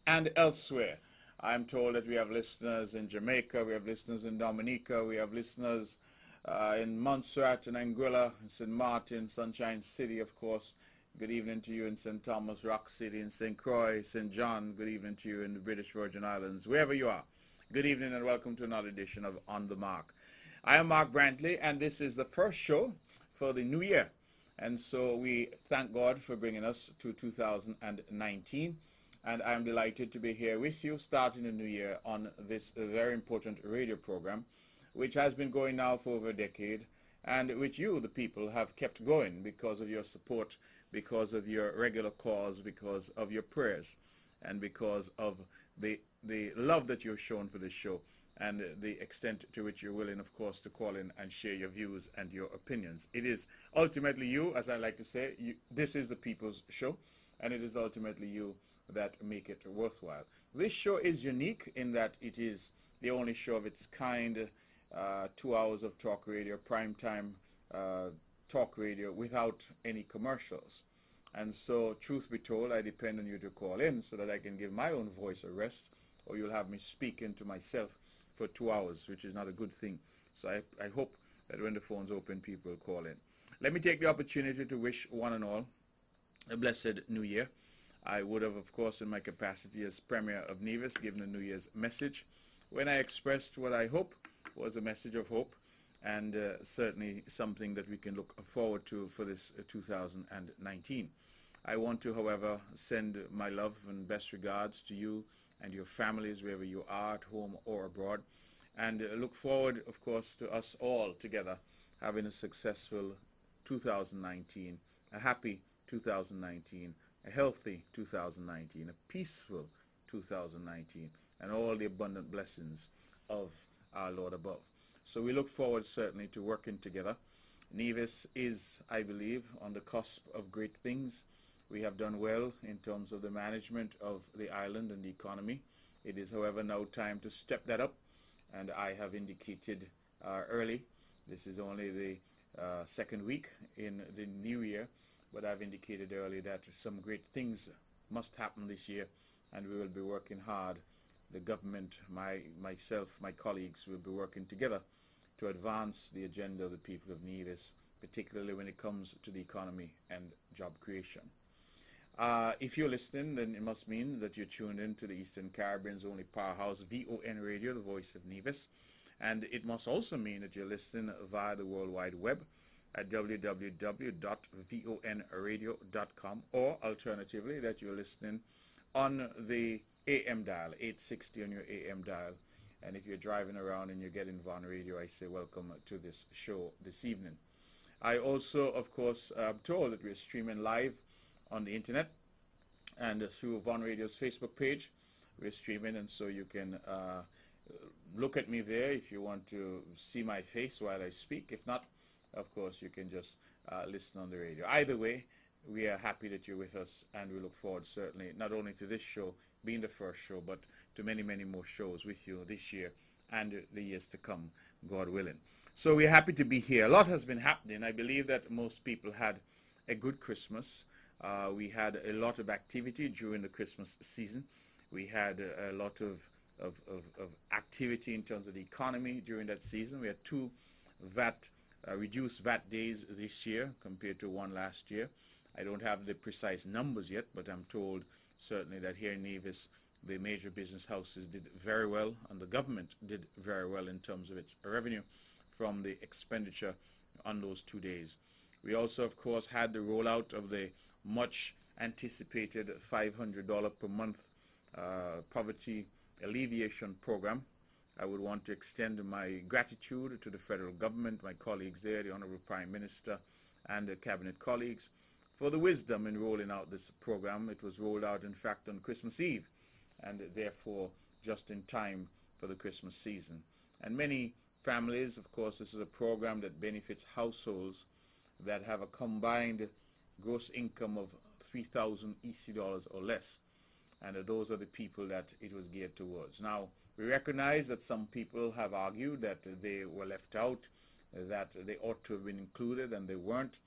and elsewhere. I'm told that we have listeners in Jamaica, we have listeners in Dominica, we have listeners in Montserrat and Anguilla, St. Martin, Sunshine City, of course. Good evening to you in St. Thomas, Rock City, in St. Croix, St. John. Good evening to you in the British Virgin Islands, wherever you are. Good evening and welcome to another edition of On the Mark. I am Mark Brantley, and this is the first show for the new year. And so we thank God for bringing us to 2019. And I'm delighted to be here with you starting the new year on this very important radio program, which has been going now for over a decade, and which you, the people, have kept going because of your support, because of your regular calls, because of your prayers, and because of the love that you've shown for this show, and the extent to which you're willing, of course, to call in and share your views and your opinions. It is ultimately you, as I like to say, this is the people's show, and it is ultimately you that make it worthwhile. This show is unique in that it is the only show of its kind, 2 hours of talk radio, primetime talk radio without any commercials. And so, truth be told, I depend on you to call in so that I can give my own voice a rest, or you'll have me speaking to myself for 2 hours, which is not a good thing. So I hope that when the phones open, people will call in. Let me take the opportunity to wish one and all a blessed New Year. I would have, of course, in my capacity as Premier of Nevis, given a New Year's message when I expressed what I hope was a message of hope, and certainly something that we can look forward to for this 2019. I want to, however, send my love and best regards to you and your families, wherever you are, at home or abroad, and look forward, of course, to us all together having a successful 2019, a happy 2019, a healthy 2019, a peaceful 2019, and all the abundant blessings of our Lord above. So we look forward certainly to working together. Nevis is, I believe, on the cusp of great things. We have done well in terms of the management of the island and the economy. It is, however, now time to step that up, and I have indicated early, this is only the second week in the new year, but I've indicated early that some great things must happen this year, and we will be working hard. The government, myself, my colleagues will be working together to advance the agenda of the people of Nevis, particularly when it comes to the economy and job creation. If you're listening, then it must mean that you're tuned in to the Eastern Caribbean's only powerhouse, VON Radio, the voice of Nevis. And it must also mean that you're listening via the World Wide Web at www.vonradio.com, or alternatively that you're listening on the AM dial, 860 on your AM dial. And if you're driving around and you're getting VON Radio, I say welcome to this show this evening. I also, of course, am told that we're streaming live on the internet and through VON Radio's Facebook page. We're streaming, and so you can look at me there if you want to see my face while I speak. If not, of course, you can just listen on the radio. Either way, we are happy that you're with us, and we look forward certainly not only to this show being the first show, but to many, many more shows with you this year and the years to come, God willing. So we're happy to be here. A lot has been happening. I believe that most people had a good Christmas. We had a lot of activity during the Christmas season. We had a lot of activity in terms of the economy during that season. We had two reduced VAT days this year compared to one last year. I don't have the precise numbers yet, but I'm told certainly that here in Nevis, the major business houses did very well, and the government did very well in terms of its revenue from the expenditure on those 2 days. We also, of course, had the rollout of the much anticipated $500 per month poverty alleviation program. I would want to extend my gratitude to the federal government, my colleagues there, the Honorable Prime Minister and the cabinet colleagues, for the wisdom in rolling out this program. It was rolled out, in fact, on Christmas Eve, and therefore just in time for the Christmas season. And many families, of course, this is a program that benefits households that have a combined gross income of 3,000 EC dollars or less. And those are the people that it was geared towards. Now, we recognize that some people have argued that they were left out, that they ought to have been included, and they weren't.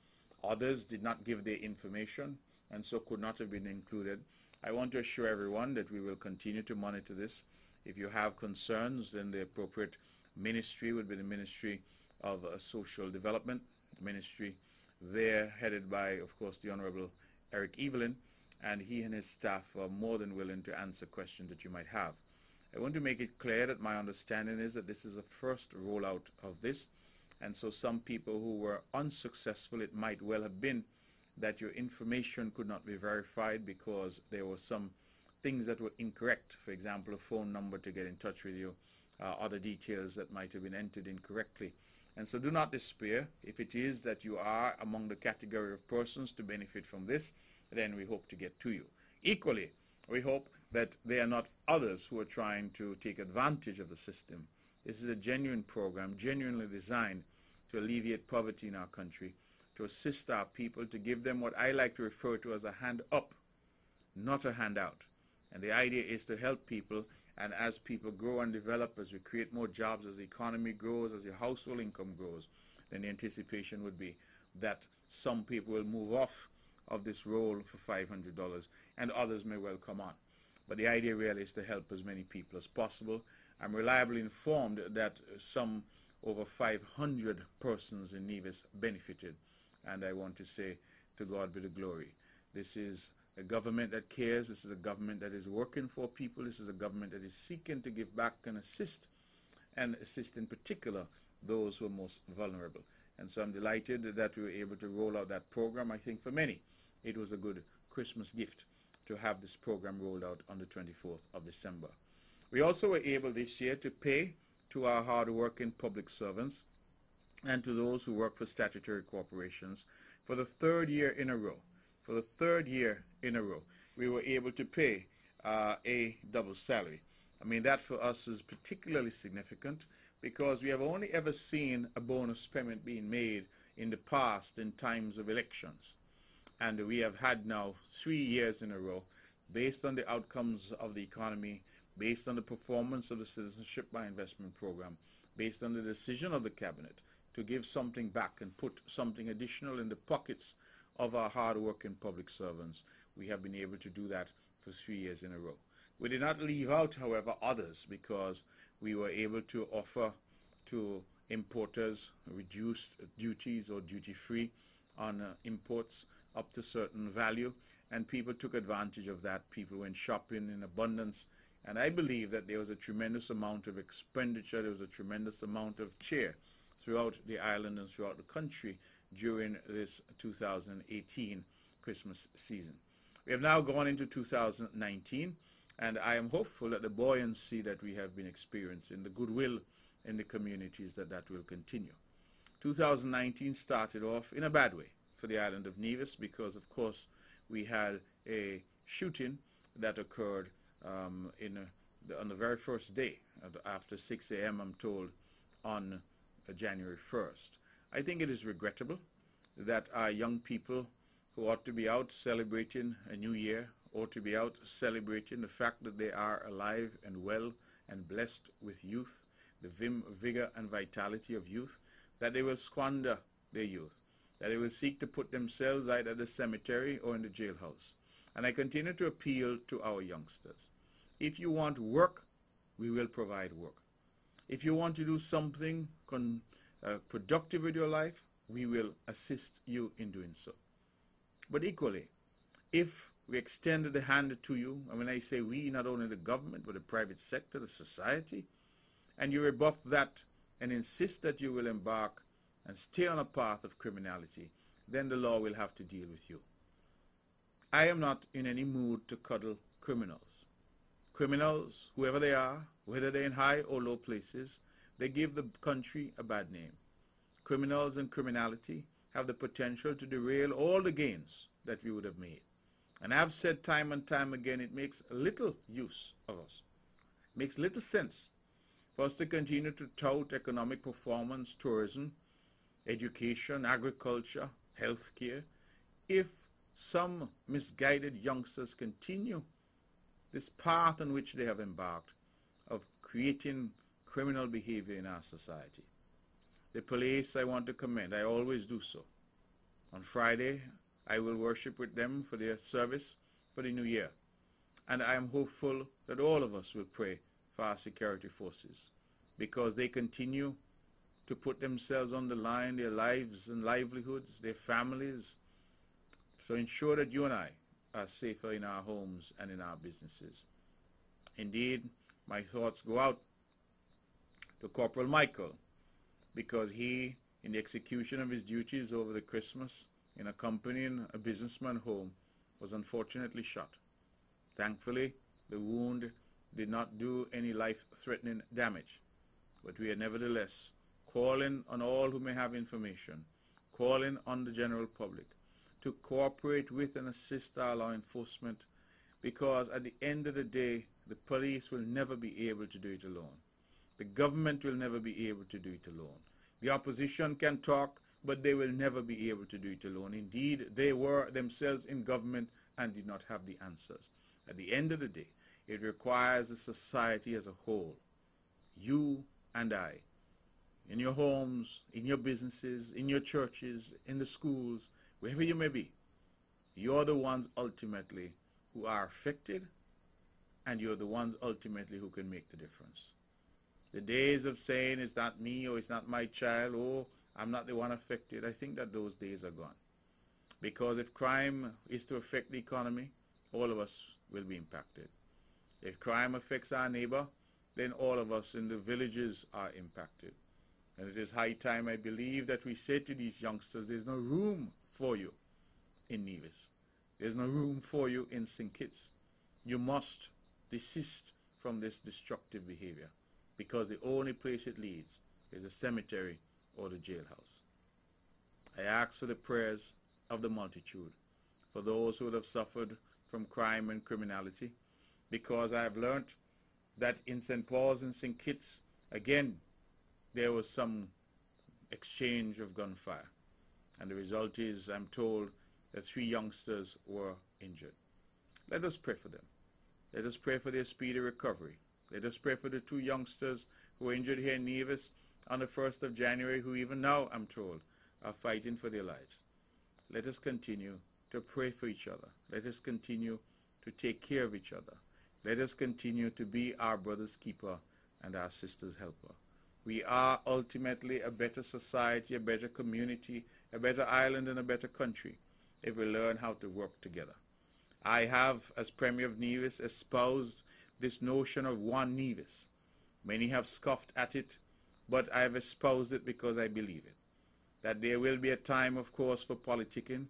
Others did not give their information, and so could not have been included. I want to assure everyone that we will continue to monitor this. If you have concerns, then the appropriate ministry would be the Ministry of Social Development Ministry. They're headed by, of course, the Honorable Eric Evelyn, and he and his staff are more than willing to answer questions that you might have. I want to make it clear that my understanding is that this is a first rollout of this, and so some people who were unsuccessful, it might well have been that your information could not be verified because there were some things that were incorrect. For example, a phone number to get in touch with you, other details that might have been entered incorrectly. And so do not despair. If it is that you are among the category of persons to benefit from this, then we hope to get to you. Equally, we hope that there are not others who are trying to take advantage of the system. This is a genuine program, genuinely designed to alleviate poverty in our country, to assist our people, to give them what I like to refer to as a hand up, not a handout. And the idea is to help people, and as people grow and develop, as we create more jobs, as the economy grows, as your household income grows, then the anticipation would be that some people will move off of this role for $500 and others may well come on. But the idea really is to help as many people as possible. I'm reliably informed that some over 500 persons in Nevis benefited, and I want to say to God be the glory. This is a government that cares. This is a government that is working for people. This is a government that is seeking to give back and assist in particular those who are most vulnerable. And so I'm delighted that we were able to roll out that program. I think for many it was a good Christmas gift to have this program rolled out on the 24th of December. We also were able this year to pay to our hard-working public servants and to those who work for statutory corporations for the third year in a row. For the third year in a row, we were able to pay a double salary. I mean, that for us is particularly significant because we have only ever seen a bonus payment being made in the past in times of elections. And we have had now 3 years in a row, based on the outcomes of the economy, based on the performance of the Citizenship by Investment program, based on the decision of the Cabinet to give something back and put something additional in the pockets of our hard-working public servants. We have been able to do that for 3 years in a row. We did not leave out, however, others because we were able to offer to importers reduced duties or duty-free on imports up to certain value, and people took advantage of that. People went shopping in abundance, and I believe that there was a tremendous amount of expenditure, there was a tremendous amount of cheer throughout the island and throughout the country during this 2018 Christmas season. We have now gone into 2019, and I am hopeful that the buoyancy that we have been experiencing, the goodwill in the communities, that will continue. 2019 started off in a bad way for the island of Nevis because, of course, we had a shooting that occurred on the very first day, after 6 a.m., I'm told, on January 1st. I think it is regrettable that our young people who ought to be out celebrating a new year, ought to be out celebrating the fact that they are alive and well and blessed with youth, the vim, vigor, and vitality of youth, that they will squander their youth, that they will seek to put themselves either at the cemetery or in the jailhouse. And I continue to appeal to our youngsters. If you want work, we will provide work. If you want to do something productive with your life, we will assist you in doing so. But equally, if we extend the hand to you, and when I say we, not only the government, but the private sector, the society, and you rebuff that and insist that you will embark and stay on a path of criminality, then the law will have to deal with you. I am not in any mood to cuddle criminals. Criminals, whoever they are, whether they're in high or low places, they give the country a bad name. Criminals and criminality have the potential to derail all the gains that we would have made. And I've said time and time again, it makes little use of us. It makes little sense for us to continue to tout economic performance, tourism, education, agriculture, healthcare, if some misguided youngsters continue this path on which they have embarked of creating criminal behavior in our society. The police I want to commend. I always do so. On Friday, I will worship with them for their service for the new year. And I am hopeful that all of us will pray for our security forces, because they continue to put themselves on the line, their lives and livelihoods, their families. So ensure that you and I are safer in our homes and in our businesses. Indeed, my thoughts go out to Corporal Michael, because he, in the execution of his duties over the Christmas in accompanying a businessman home, was unfortunately shot. Thankfully, the wound did not do any life-threatening damage, but we are nevertheless calling on all who may have information, calling on the general public to cooperate with and assist our law enforcement, because at the end of the day, the police will never be able to do it alone. The government will never be able to do it alone. The opposition can talk, but they will never be able to do it alone. Indeed, they were themselves in government and did not have the answers. At the end of the day, it requires the society as a whole, you and I, in your homes, in your businesses, in your churches, in the schools, wherever you may be. You're the ones ultimately who are affected, and you're the ones ultimately who can make the difference. The days of saying, it's not me, or it's not my child, or I'm not the one affected, I think that those days are gone. Because if crime is to affect the economy, all of us will be impacted. If crime affects our neighbor, then all of us in the villages are impacted. And it is high time, I believe, that we say to these youngsters, there's no room for you in Nevis. There's no room for you in St. Kitts. You must desist from this destructive behavior, because the only place it leads is the cemetery or the jailhouse. I ask for the prayers of the multitude, for those who would have suffered from crime and criminality, because I have learned that in St. Paul's and St. Kitts, again, there was some exchange of gunfire. And the result is, I'm told, that 3 youngsters were injured. Let us pray for them. Let us pray for their speedy recovery. Let us pray for the 2 youngsters who were injured here in Nevis on the 1st of January, who even now, I'm told, are fighting for their lives. Let us continue to pray for each other. Let us continue to take care of each other. Let us continue to be our brother's keeper and our sister's helper. We are ultimately a better society, a better community, a better island, and a better country if we learn how to work together. I have, as Premier of Nevis, espoused this notion of one Nevis. Many have scoffed at it, but I have espoused it because I believe it. That there will be a time, of course, for politicking.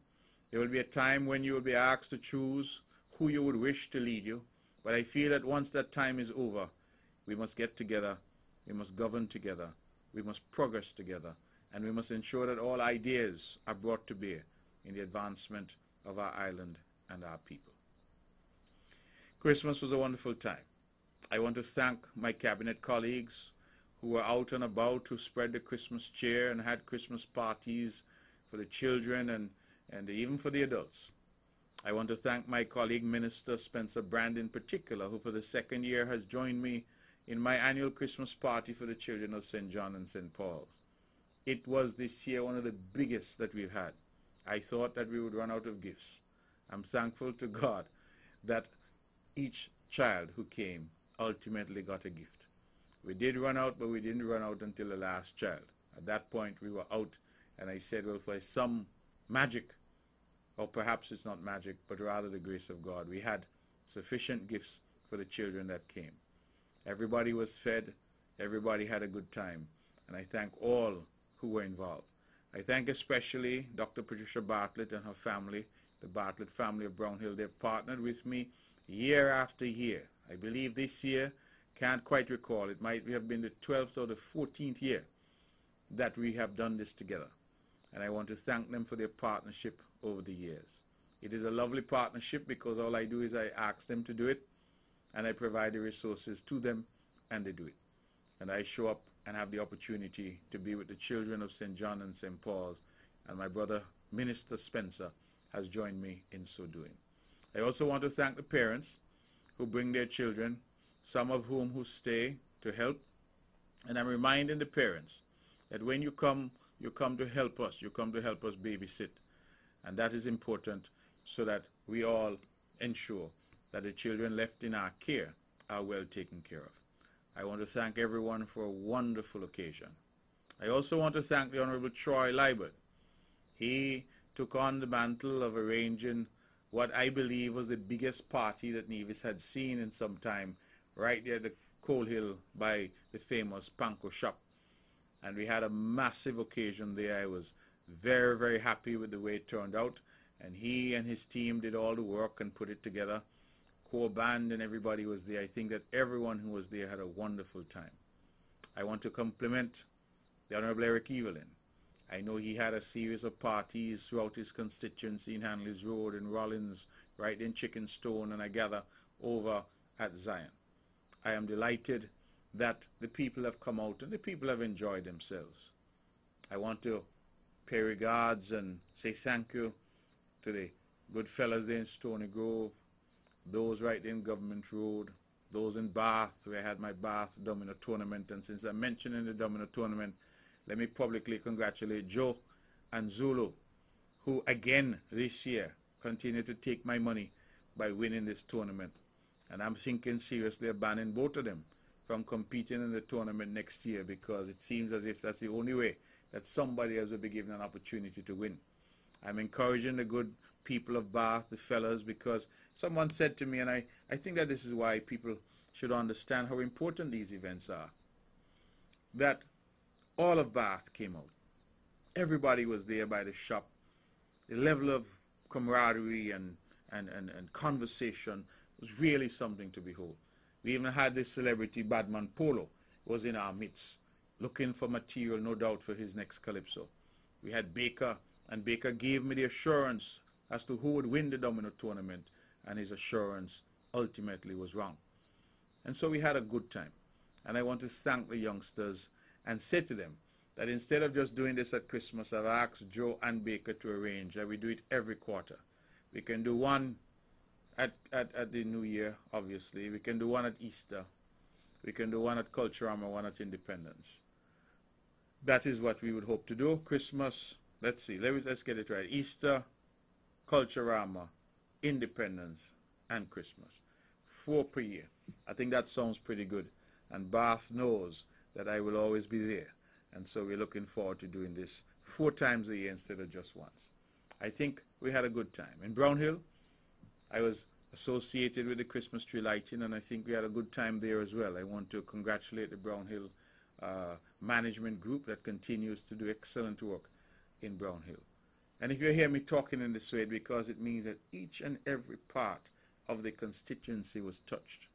There will be a time when you will be asked to choose who you would wish to lead you. But I feel that once that time is over, we must get together, we must govern together, we must progress together, and we must ensure that all ideas are brought to bear in the advancement of our island and our people. Christmas was a wonderful time. I want to thank my cabinet colleagues who were out and about, who spread the Christmas cheer and had Christmas parties for the children and even for the adults. I want to thank my colleague Minister Spencer Brand in particular, who for the 2nd year has joined me in my annual Christmas party for the children of St. John and St. Paul's. It was this year one of the biggest that we've had. I thought that we would run out of gifts. I'm thankful to God that each child who came ultimately got a gift. We did run out, but we didn't run out until the last child. At that point, we were out, and I said, well, for some magic, or perhaps it's not magic, but rather the grace of God, we had sufficient gifts for the children that came. Everybody was fed, everybody had a good time, and I thank all who were involved. I thank especially Dr. Patricia Bartlett and her family, the Bartlett family of Brown Hill. They've partnered with me year after year. I believe this year, can't quite recall, it might have been the 12th or the 14th year that we have done this together. And I want to thank them for their partnership over the years. It is a lovely partnership because all I do is I ask them to do it, and I provide the resources to them, and they do it. And I show up and have the opportunity to be with the children of St. John and St. Paul's, and my brother, Minister Spencer, has joined me in so doing. I also want to thank the parents who bring their children, some of whom who stay to help. And I'm reminding the parents that when you come to help us. You come to help us babysit. And that is important so that we all ensure that the children left in our care are well taken care of. I want to thank everyone for a wonderful occasion. I also want to thank the Honorable Troy Liebert. He took on the mantle of arranging what I believe was the biggest party that Nevis had seen in some time, right there at the Coal Hill by the famous Panko shop. And we had a massive occasion there. I was very, very happy with the way it turned out. And he and his team did all the work and put it together. Core band and everybody was there. I think that everyone who was there had a wonderful time. I want to compliment the Honorable Eric Evelyn. I know he had a series of parties throughout his constituency in Hanley's Road, in Rollins, right in Chickenstone, and I gather over at Zion. I am delighted that the people have come out and the people have enjoyed themselves. I want to pay regards and say thank you to the good fellas there in Stony Grove, those right in Government Road, those in Bath, where I had my Bath domino tournament. And since I'm mentioning the domino tournament, let me publicly congratulate Joe and Zulu, who again this year continue to take my money by winning this tournament. And I'm thinking seriously of banning both of them from competing in the tournament next year, because it seems as if that's the only way that somebody else will be given an opportunity to win. I'm encouraging the good people of Bath, the fellas, because someone said to me, and I think that this is why people should understand how important these events are, that all of Bath came out. Everybody was there by the shop. The level of camaraderie and conversation was really something to behold. We even had this celebrity Badman Polo was in our midst, looking for material, no doubt, for his next Calypso. We had Baker, and Baker gave me the assurance as to who would win the domino tournament, and his assurance ultimately was wrong. And so we had a good time. And I want to thank the youngsters and say to them that instead of just doing this at Christmas, I've asked Joe and Baker to arrange that we do it every quarter. We can do one at the New Year, obviously. We can do one at Easter. We can do one at Culturama, one at Independence. That is what we would hope to do. Christmas, let's see, let's get it right. Easter, Culturama, Independence, and Christmas. 4 per year. I think that sounds pretty good. And Bath knows that I will always be there. And so we're looking forward to doing this 4 times a year instead of just once. I think we had a good time. In Brownhill, I was associated with the Christmas tree lighting, and I think we had a good time there as well. I want to congratulate the Brownhill management group that continues to do excellent work in Brownhill. And if you hear me talking in this way, because it means that each and every part of the constituency was touched.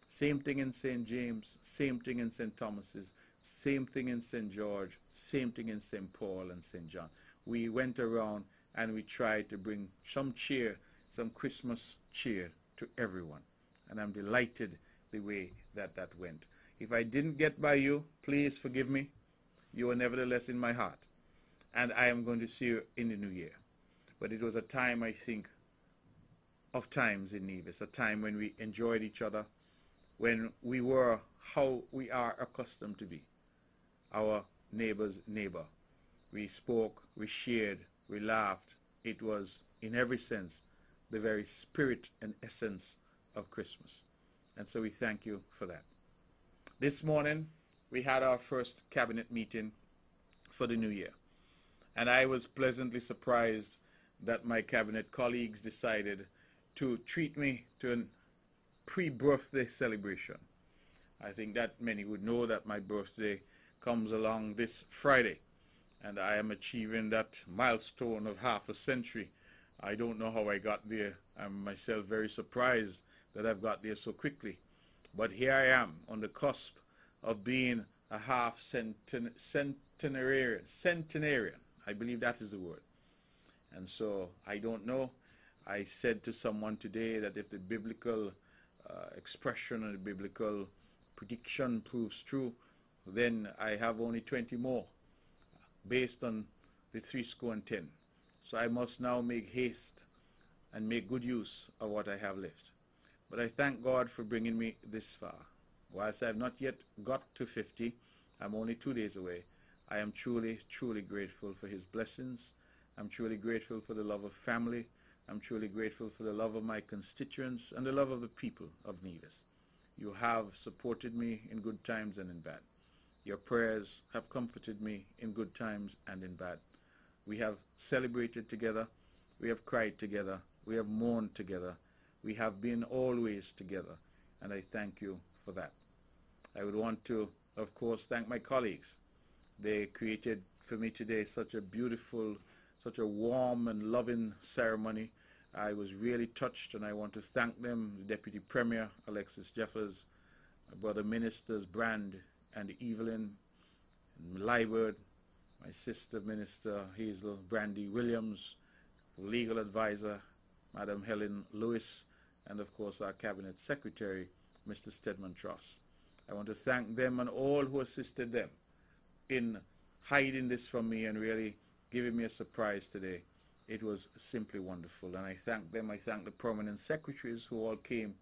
Same thing in St. James, same thing in St. Thomas's, same thing in St. George, same thing in St. Paul and St. John. We went around and we tried to bring some cheer, some Christmas cheer to everyone. And I'm delighted the way that that went. If I didn't get by you, please forgive me. You are nevertheless in my heart. And I am going to see you in the new year. But it was a time, I think, of times in Nevis, a time when we enjoyed each other, when we were how we are accustomed to be, our neighbor's neighbor. We spoke, we shared, we laughed. It was, in every sense, the very spirit and essence of Christmas. And so we thank you for that. This morning, we had our first cabinet meeting for the new year. And I was pleasantly surprised that my cabinet colleagues decided to treat me to a pre-birthday celebration. I think that many would know that my birthday comes along this Friday, and I am achieving that milestone of half a century. I don't know how I got there. I'm myself very surprised that I've got there so quickly. But here I am on the cusp of being a half centenarian. I believe that is the word. And so I don't know. I said to someone today that if the biblical expression and the biblical prediction proves true, then I have only 20 more based on the 70. So I must now make haste and make good use of what I have left. But I thank God for bringing me this far. Whilst I have not yet got to 50, I'm only 2 days away. I am truly, truly grateful for His blessings. I'm truly grateful for the love of family, I'm truly grateful for the love of my constituents and the love of the people of Nevis. You have supported me in good times and in bad. Your prayers have comforted me in good times and in bad. We have celebrated together. We have cried together. We have mourned together. We have been always together. And I thank you for that. I would want to, of course, thank my colleagues. They created for me today such a beautiful, such a warm and loving ceremony. I was really touched, and I want to thank them, the Deputy Premier, Alexis Jeffers, my brother ministers, Brand and Evelyn, and Liebert, my sister minister, Hazel Brandy Williams, legal advisor, Madam Helen Lewis, and of course our Cabinet Secretary, Mr. Stedman Truss. I want to thank them and all who assisted them in hiding this from me and really giving me a surprise today. It was simply wonderful, and I thank them. I thank the prominent secretaries who all came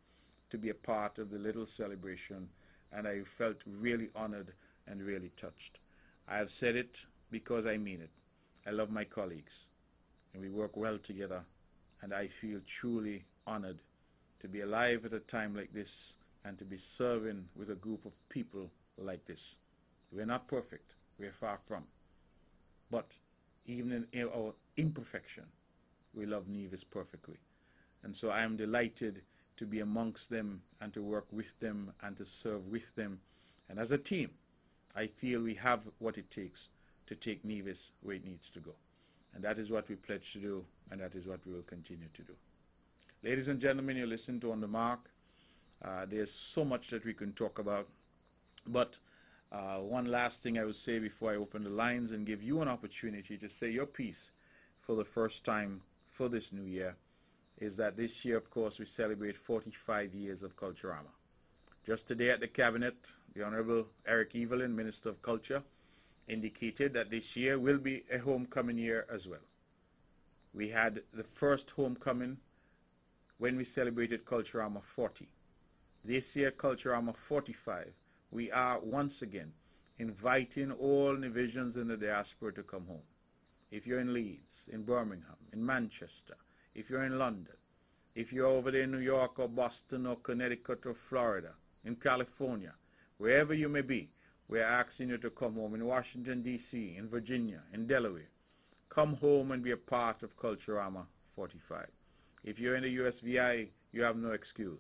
to be a part of the little celebration, and I felt really honored and really touched. I have said it because I mean it. I love my colleagues, and we work well together, and I feel truly honored to be alive at a time like this and to be serving with a group of people like this. We're not perfect. We're far from. But even in our imperfection, we love Nevis perfectly. And so I am delighted to be amongst them and to work with them and to serve with them. And as a team, I feel we have what it takes to take Nevis where it needs to go. And that is what we pledge to do, and that is what we will continue to do. Ladies and gentlemen, you listen to On the Mark. There's so much that we can talk about. But one last thing I would say before I open the lines and give you an opportunity to say your piece for the first time for this new year is that this year, of course, we celebrate 45 years of Culturama. Just today at the Cabinet, the Honorable Eric Evelyn, Minister of Culture, indicated that this year will be a homecoming year as well. We had the first homecoming when we celebrated Culturama 40. This year, Culturama 45. We are once again inviting all Nevisians in the diaspora to come home. If you're in Leeds, in Birmingham, in Manchester, if you're in London, if you're over there in New York or Boston or Connecticut or Florida, in California, wherever you may be, we're asking you to come home. In Washington, D.C., in Virginia, in Delaware. Come home and be a part of Culturama 45. If you're in the USVI, you have no excuse.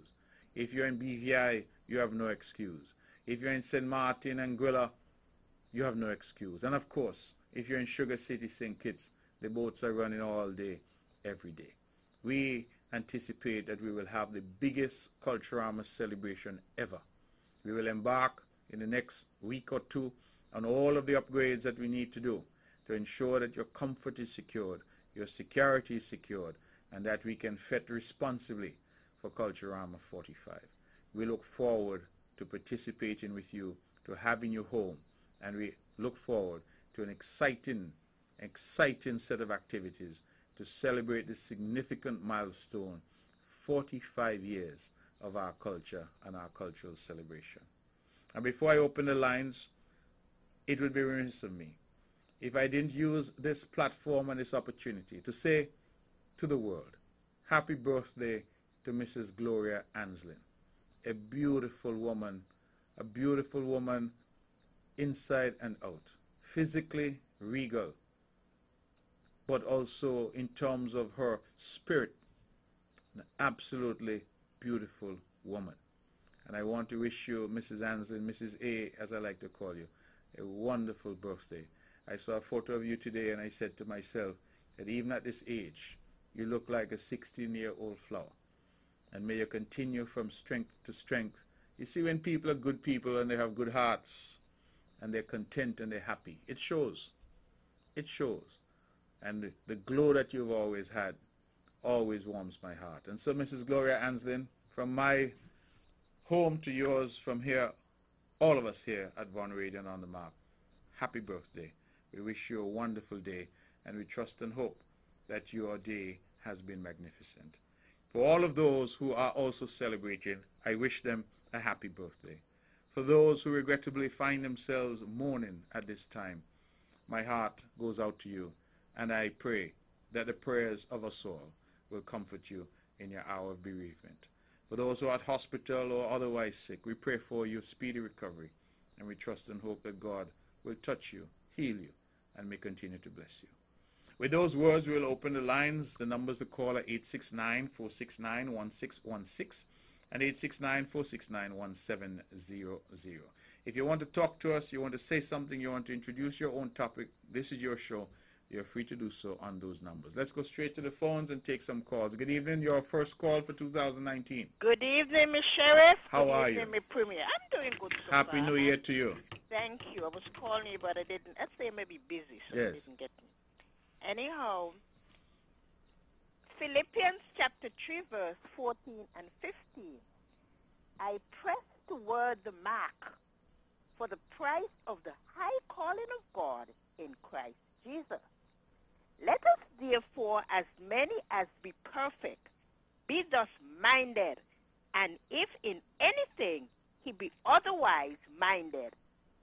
If you're in BVI, you have no excuse. If you're in St. Martin, Anguilla, you have no excuse. And of course, if you're in Sugar City, St. Kitts, the boats are running all day, every day. We anticipate that we will have the biggest Culturama celebration ever. We will embark in the next week or two on all of the upgrades that we need to do to ensure that your comfort is secured, your security is secured, and that we can fit responsibly for Culturama 45. We look forward to participating with you, to having you home, and we look forward to an exciting set of activities to celebrate this significant milestone, 45 years of our culture and our cultural celebration. And before I open the lines, it would be remiss of me if I didn't use this platform and this opportunity to say to the world, happy birthday to Mrs. Gloria Anslin, a beautiful woman inside and out, physically regal, but also in terms of her spirit, an absolutely beautiful woman. And I want to wish you, Mrs. Anslin, Mrs. A, as I like to call you, a wonderful birthday. I saw a photo of you today and I said to myself that even at this age, you look like a 16-year-old flower. And may you continue from strength to strength. You see, when people are good people and they have good hearts and they're content and they're happy, it shows. It shows. And the glow that you've always had always warms my heart. And so, Mrs. Gloria Anslin, from my home to yours, from here, all of us here at Von Radio and On the Mark, happy birthday. We wish you a wonderful day, and we trust and hope that your day has been magnificent. For all of those who are also celebrating, I wish them a happy birthday. For those who regrettably find themselves mourning at this time, my heart goes out to you, and I pray that the prayers of us all will comfort you in your hour of bereavement. For those who are at hospital or otherwise sick, we pray for your speedy recovery, and we trust and hope that God will touch you, heal you, and may continue to bless you. With those words, we'll open the lines. The numbers to call are 869-469-1616 and 869-469-1700. If you want to talk to us, you want to say something, you want to introduce your own topic, this is your show. You're free to do so on those numbers. Let's go straight to the phones and take some calls. Good evening. Your first call for 2019. Good evening, Miss Sheriff. How are you? Good evening, Miss Premier. I'm doing good so Happy far. New Year to you. Thank you. I was calling you, but I didn't. I'd say maybe busy, so Yes. you didn't get me. Anyhow, Philippians chapter 3, verse 14 and 15. I press toward the mark for the prize of the high calling of God in Christ Jesus. Let us therefore, as many as be perfect, be thus minded, and if in anything he be otherwise minded,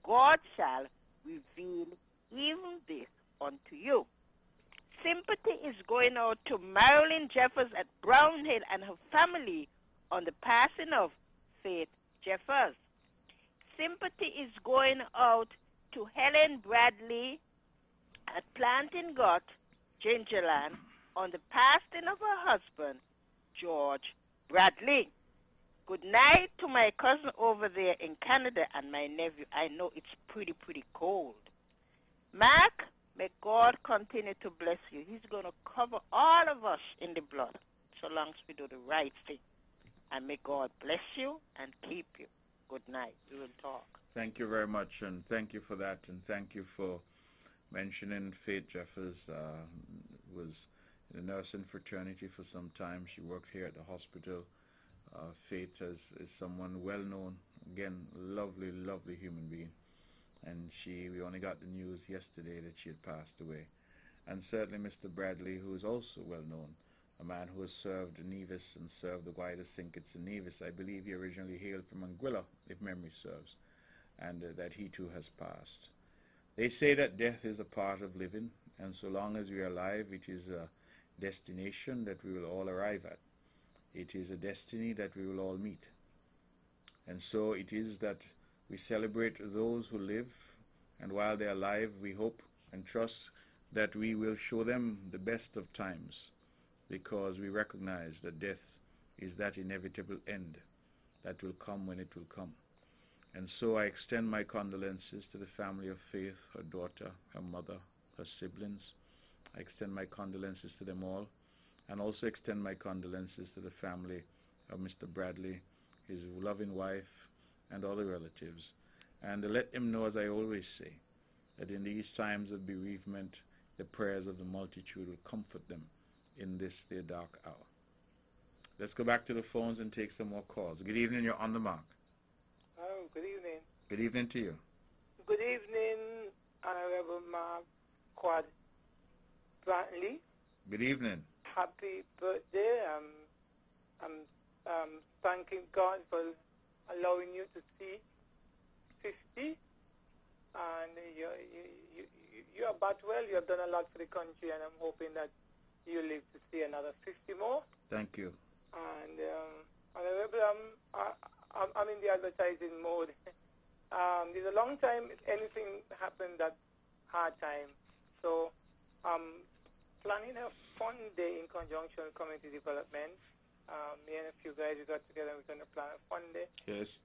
God shall reveal even this unto you. Sympathy is going out to Marilyn Jeffers at Brownhill and her family on the passing of Faith Jeffers. Sympathy is going out to Helen Bradley at Planting Gut, Gingerland, on the passing of her husband, George Bradley. Good night to my cousin over there in Canada and my nephew. I know it's pretty cold. Mark, may God continue to bless you. He's going to cover all of us in the blood, so long as we do the right thing. And may God bless you and keep you. Good night. We will talk. Thank you very much, and thank you for that, and thank you for mentioning Faith Jeffers. Was in the nursing fraternity for some time. She worked here at the hospital. Faith is someone well known. Again, lovely human being. And we only got the news yesterday that she had passed away. And certainly Mr. Bradley, who is also well known, a man who has served Nevis and served the wider Syncets in Nevis. I believe he originally hailed from Anguilla, if memory serves, and that he too has passed. They say that death is a part of living, and so long as we are alive, it is a destination that we will all arrive at. It is a destiny that we will all meet. And so it is that we celebrate those who live, and while they are alive, we hope and trust that we will show them the best of times, because we recognize that death is that inevitable end that will come when it will come. And so I extend my condolences to the family of Faith, her daughter, her mother, her siblings. I extend my condolences to them all, and also extend my condolences to the family of Mr. Bradley, his loving wife, and all the relatives. And let them know, as I always say, that in these times of bereavement, the prayers of the multitude will comfort them in this their dark hour. Let's go back to the phones and take some more calls. Good evening, you're on the mark. Oh, good evening. Good evening to you. Good evening, Honorable Mark Quad Brantley. Good evening. Happy birthday. I'm thanking God for allowing you to see 50. And you are but well. You have done a lot for the country, and I'm hoping that you live to see another 50 more. Thank you. And Honorable, I'm in the advertising mode. There's a long time anything happened that hard time. So I'm planning a fun day in conjunction with community development. Me and a few guys, we got together and we're going to plan a fun day. Yes.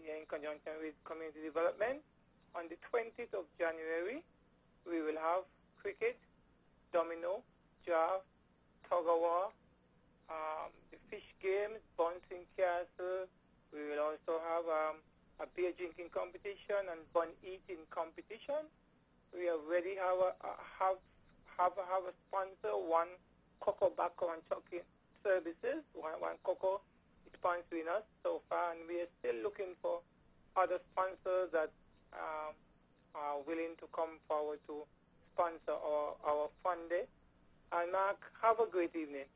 Yeah, in conjunction with community development. On the 20th of January, we will have cricket, domino, draft, tug-of-war, the fish games, bouncing castle. We will also have a beer drinking competition and bun eating competition. We already have a sponsor, one Cocoa Baco and Chocolate Services. One Cocoa is sponsoring us so far, and we are still looking for other sponsors that are willing to come forward to sponsor our fun day. And Mark, have a great evening.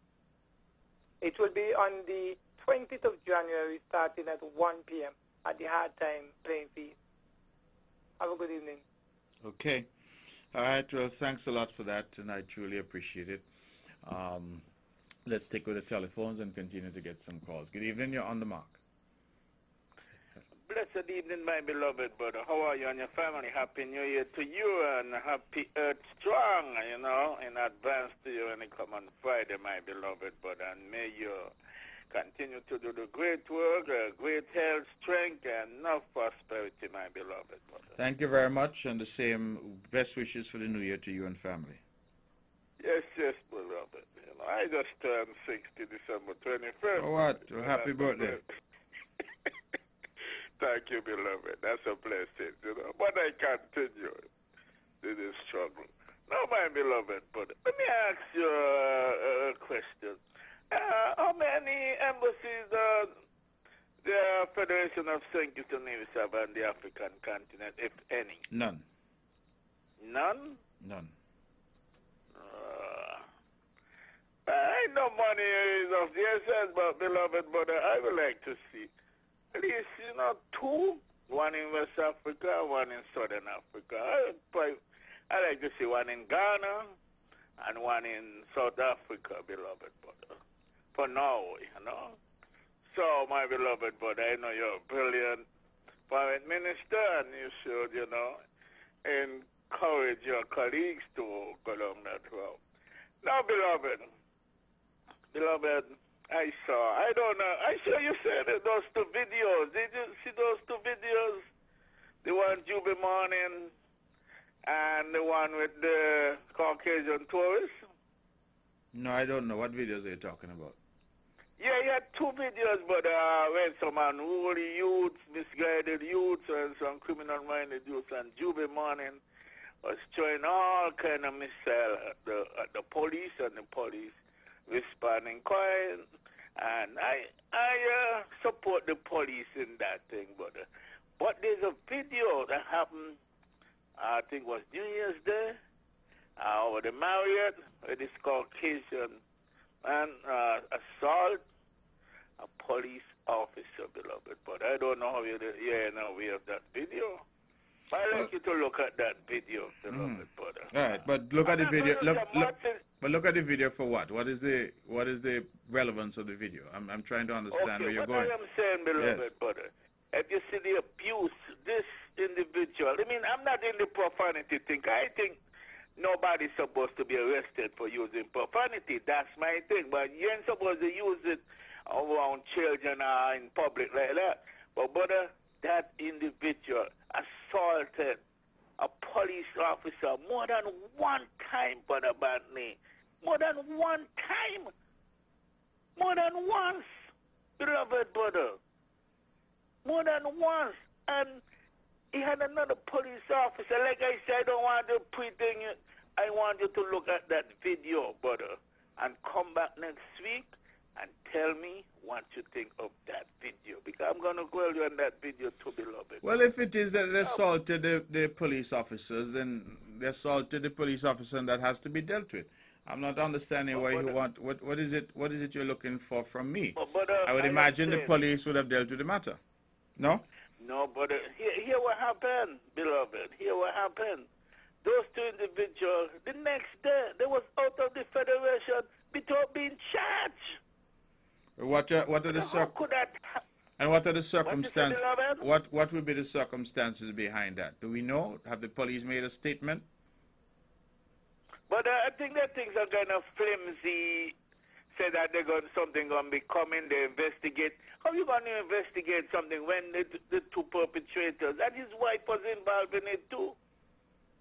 It will be on the 20th of January, starting at 1 p.m. at the Hard Time playing field. Have a good evening. Okay. All right. Well, thanks a lot for that, and I truly appreciate it. Let's stick with the telephones and continue to get some calls. Good evening, you're on the mark. Blessed evening, my beloved brother. How are you and your family? Happy New Year to you and happy Earth Strong, in advance to you when you come on Friday, my beloved brother. And may you continue to do the great work, great health, strength, and enough prosperity, my beloved brother. Thank you very much, and the same best wishes for the New Year to you and family. Yes, beloved. I just turned 60 December 21st. Oh, what? Well, happy birthday. Thank you, beloved. That's a blessing, But I continue to this struggle. Now, my beloved brother, let me ask you a question. How many embassies the Federation of St. Kitts and Nevis have on the African continent, if any? None. None? None. I know money is of the essence, but beloved brother, I would like to see at least, two, one in West Africa, one in Southern Africa. I like to see one in Ghana and one in South Africa, beloved brother, for now, So, my beloved brother, I know you're a brilliant foreign minister, and you should, encourage your colleagues to go down that route. Now, beloved, I saw you said those two videos. Did you see those two videos? The one Jubilee Morning and the one with the Caucasian tourists? No, I don't know. What videos are you talking about? Yeah, you had two videos, but when some unruly youths, misguided youths, and some criminal-minded youths, and Jubilee Morning was throwing all kind of missile at the police, and the police responding quiet. And I support the police in that thing, but there's a video that happened, I think was New Year's Day, over the Marriott, where this Caucasian man assault a police officer, beloved. But I don't know how you're aware of that video. I'd like you to look at that video, beloved brother. All right, but look at the video. But look at the video for what? What is the relevance of the video? I'm trying to understand where you're going. What I am saying, beloved brother, if you see the abuse, this individual, I'm not in the profanity thing. I think nobody's supposed to be arrested for using profanity. That's my thing. But you ain't supposed to use it around children or in public like that. But brother, that individual assaulted a police officer more than one time, brother Barney. More than one time. More than once, beloved brother. More than once. And he had another police officer. Like I said, I don't want to pretend it. I want you to look at that video, brother, and come back next week and tell me what you think of that video. Because I'm going to grill you on that video too, beloved. Well, if it is that they assaulted the police officers, then they assaulted the police officer, and that has to be dealt with. I'm not understanding why you want. What is it you're looking for from me? I would imagine the police would have dealt with the matter. No? No, but hear what happened, beloved. Hear what happened. Those two individuals, the next day, they was out of the Federation without being charged. What are the circumstances? What would be the circumstances behind that? Do we know? Have the police made a statement? But I think that things are kind of flimsy. Say that something going to be coming. They investigate. How are you going to investigate something when the two perpetrators, and his wife was involved in it too,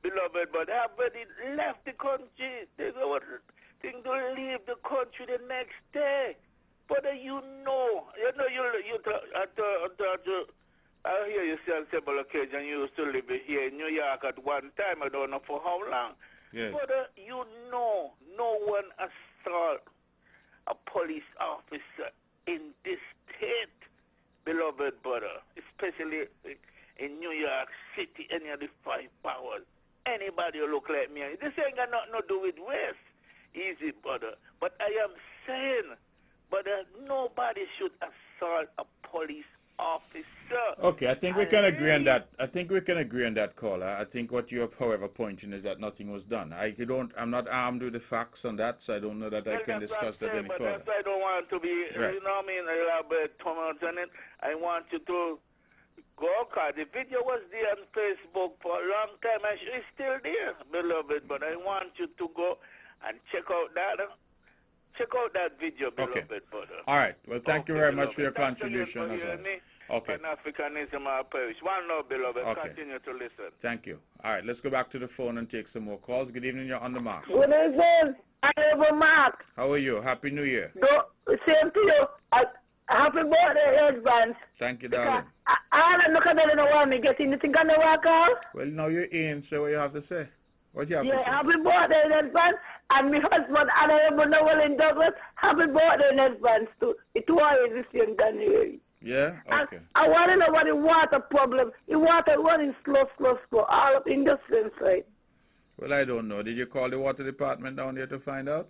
beloved? But they have already left the country. They were thinking to leave the country the next day. But I hear you say on several occasions you used to live here in New York at one time. I don't know for how long. Yes. But no one assault a police officer in this state, beloved brother, especially in New York City, any of the 5 powers. Anybody who look like me, this ain't got nothing to do with race. Easy, brother. But I am saying, brother, nobody should assault a police officer. Okay, I think we can agree on that. I think we can agree on that, caller. I think what you're, however, pointing is that nothing was done. I'm not armed with the facts on that, so I don't know that I can discuss that any further. But I don't want to be, Right. you know what I mean, elaborate comments on it. I want you to go, because the video was there on Facebook for a long time, and it's still there, beloved. But I want you to go and check out that. Check out that video, Okay. beloved brother. All right. Well, thank you very much for your Thanks again contribution for as well. hearing me. Okay. Pan-Africanism our parish. One love, beloved. Okay. Continue to listen. Thank you. All right, let's go back to the phone and take some more calls. Good evening, you're on the mark. Good evening, Honorable Mark. How are you? Happy New Year. Same to you. Happy birthday in advance. Thank you, darling. I don't know if I want me getting anything on the walk out. Well, now you're in, so what you have to say? What you have to Yeah, say? happy birthday in advance. And my husband, Honorable Noel Douglas, happy birthday in advance too. It was this year in January. Yeah? Okay. I want to know what the water problem. The water running slow, all up in the side. Well, I don't know. Did you call the water department down there to find out?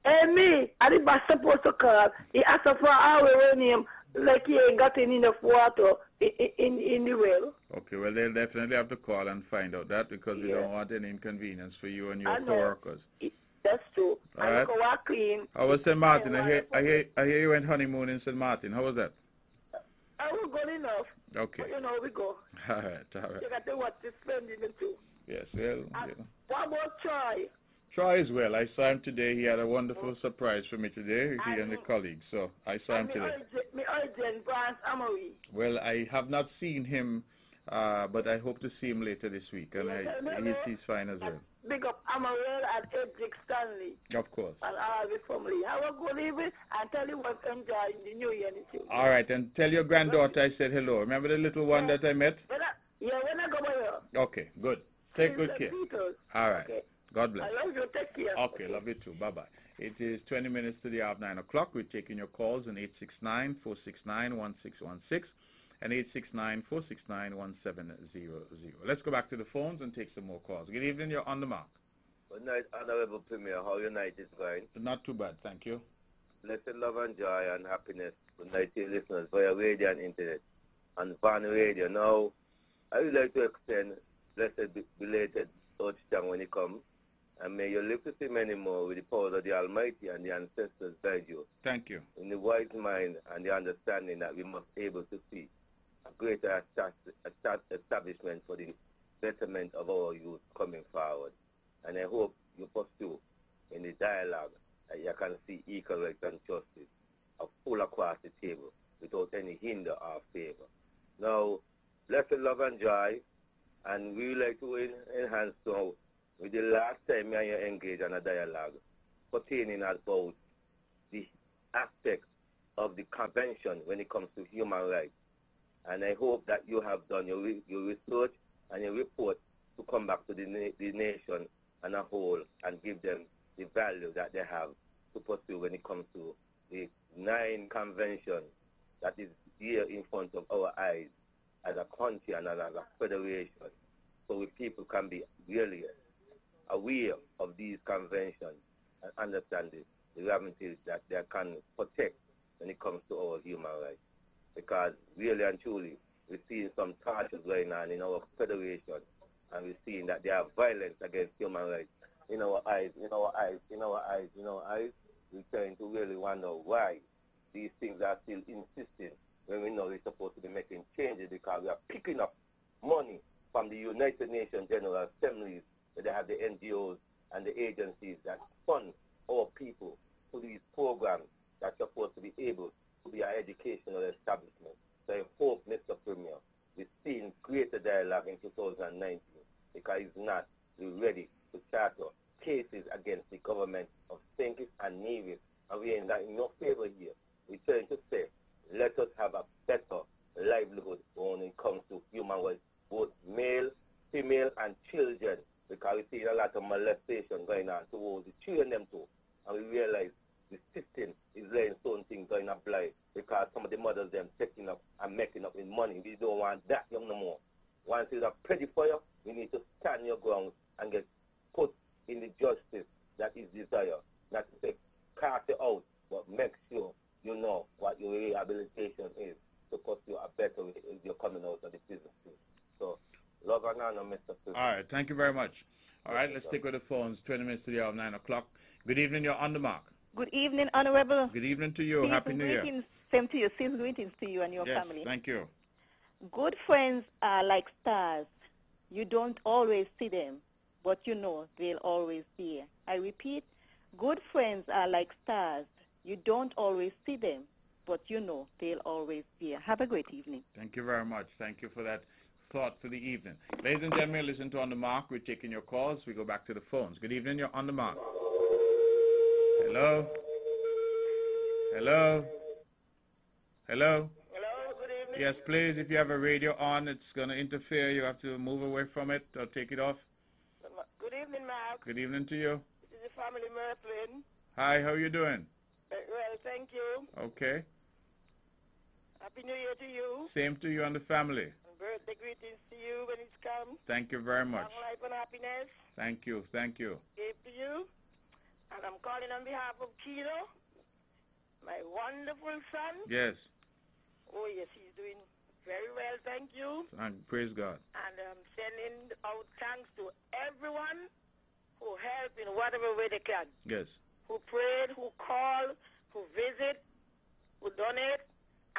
And me, I did not supposed to call. He asked for our uranium, like he ain't got enough water in the well. Okay, well, they'll definitely have to call and find out that because we Yeah. don't want any inconvenience for you and your I know. co-workers. That's true. All I right. look walk clean. How was St. Martin? I I hear you went honeymoon in St. Martin. How was that? I was good enough. Okay. But you know, we go. All right. You got to watch the spending it too. Yes, well, you know. What about Troy? Troy as well. I saw him today. He had a wonderful surprise for me today, he and the colleagues. So I saw him today. Me urgent Vance Amory. Well, I have not seen him, but I hope to see him later this week. And he's fine as well. Big up Amaral and Edric Stanley Of course. and all the family. Have a good evening and tell you what enjoy the new year. All right, and tell your granddaughter I said hello. Remember the little one that I met? When I go by here. Okay, good. Take good care. All right. Okay. God bless. I love you. Take care. Okay, love you too. Bye-bye. It is 20 minutes to the hour of 9 o'clock. We're taking your calls on 869-469-1616 and 869-469-1700. Let's go back to the phones and take some more calls. Good evening. You're on the mark. Good night, Honorable Premier. How your night is going? Not too bad, thank you. Blessed love and joy and happiness. Good night to your listeners via radio and internet and Van Radio. Now, I would like to extend blessed belated touchdown when it comes. And may you live to see many more with the power of the Almighty and the ancestors guide you. Thank you. In the wise mind and the understanding that we must be able to see a greater establishment for the betterment of our youth coming forward. And I hope you pursue in the dialogue that you can see equal rights and justice of full across the table without any hinder or favor. Now, blessed love and joy, and we would like to enhance now with the last time me and you engage in a dialogue pertaining about the aspect of the convention when it comes to human rights. And I hope that you have done your research and your report to come back to the nation and a whole and give them the value that they have to pursue when it comes to the 9 conventions that is here in front of our eyes as a country and as a federation, so we people can be really aware of these conventions and understand the remedies that they can protect when it comes to our human rights. Because really and truly, we're seeing some tortures going on in our federation, and we're seeing that there are violence against human rights in our eyes. We're trying to really wonder why these things are still insisting when we know we're supposed to be making changes, because we are picking up money from the United Nations General Assemblies, where they have the NGOs and the agencies that fund our people to these programs that are supposed to be able to be an educational establishment. So I hope, Mr. Premier, we're seeing greater dialogue in 2019, because it's not, we're ready to charter cases against the government of St. Kitts and Nevis, and we're in no favor here. We're trying to say, let us have a better livelihood when it comes to human rights, both male, female, and children, because we see a lot of molestation going on towards the children them too, and we realize the system is letting certain things going up blind, because some of the mothers them taking up and making up with money. We don't want that young no more. Once it's a pretty for you, we need to stand your ground and get put in the justice that is desired. Not to say cast it out, but make sure you know what your rehabilitation is. to pursue a better way if you're coming out of the prison. So, love and honor, Mr. President. All right, thank you very much. All right, let's stick with the phones. 20 minutes to the hour of 9 o'clock. Good evening, you're on the mark. Good evening, Honorable. Good evening to you. Happy New Year. Greetings, same to you. Season's greetings to you and your Yes, family. thank you. Good friends are like stars. You don't always see them, but you know they'll always be here. I repeat, good friends are like stars. You don't always see them, but you know they'll always be here. Have a great evening. Thank you very much. Thank you for that thought for the evening. Ladies and gentlemen, listen to On the Mark. We're taking your calls. We go back to the phones. Good evening, you're on the mark. Hello? Hello? Hello? Hello, good evening. Yes, please, if you have a radio on, it's going to interfere. You have to move away from it or take it off. Good evening, Mark. Good evening to you. This is the family Merklin. Hi, how are you doing? Very well, thank you. Okay. Happy New Year to you. Same to you and the family. And birthday greetings to you when it's come. Thank you very much. Long life and happiness. Thank you. Thank you. Gave to you. And I'm calling on behalf of Kino, my wonderful son. Yes. Oh, yes, he's doing very well, thank you. Praise God. And I'm sending out thanks to everyone who helped in whatever way they can. Yes. Who prayed, who called, who visit, who donate,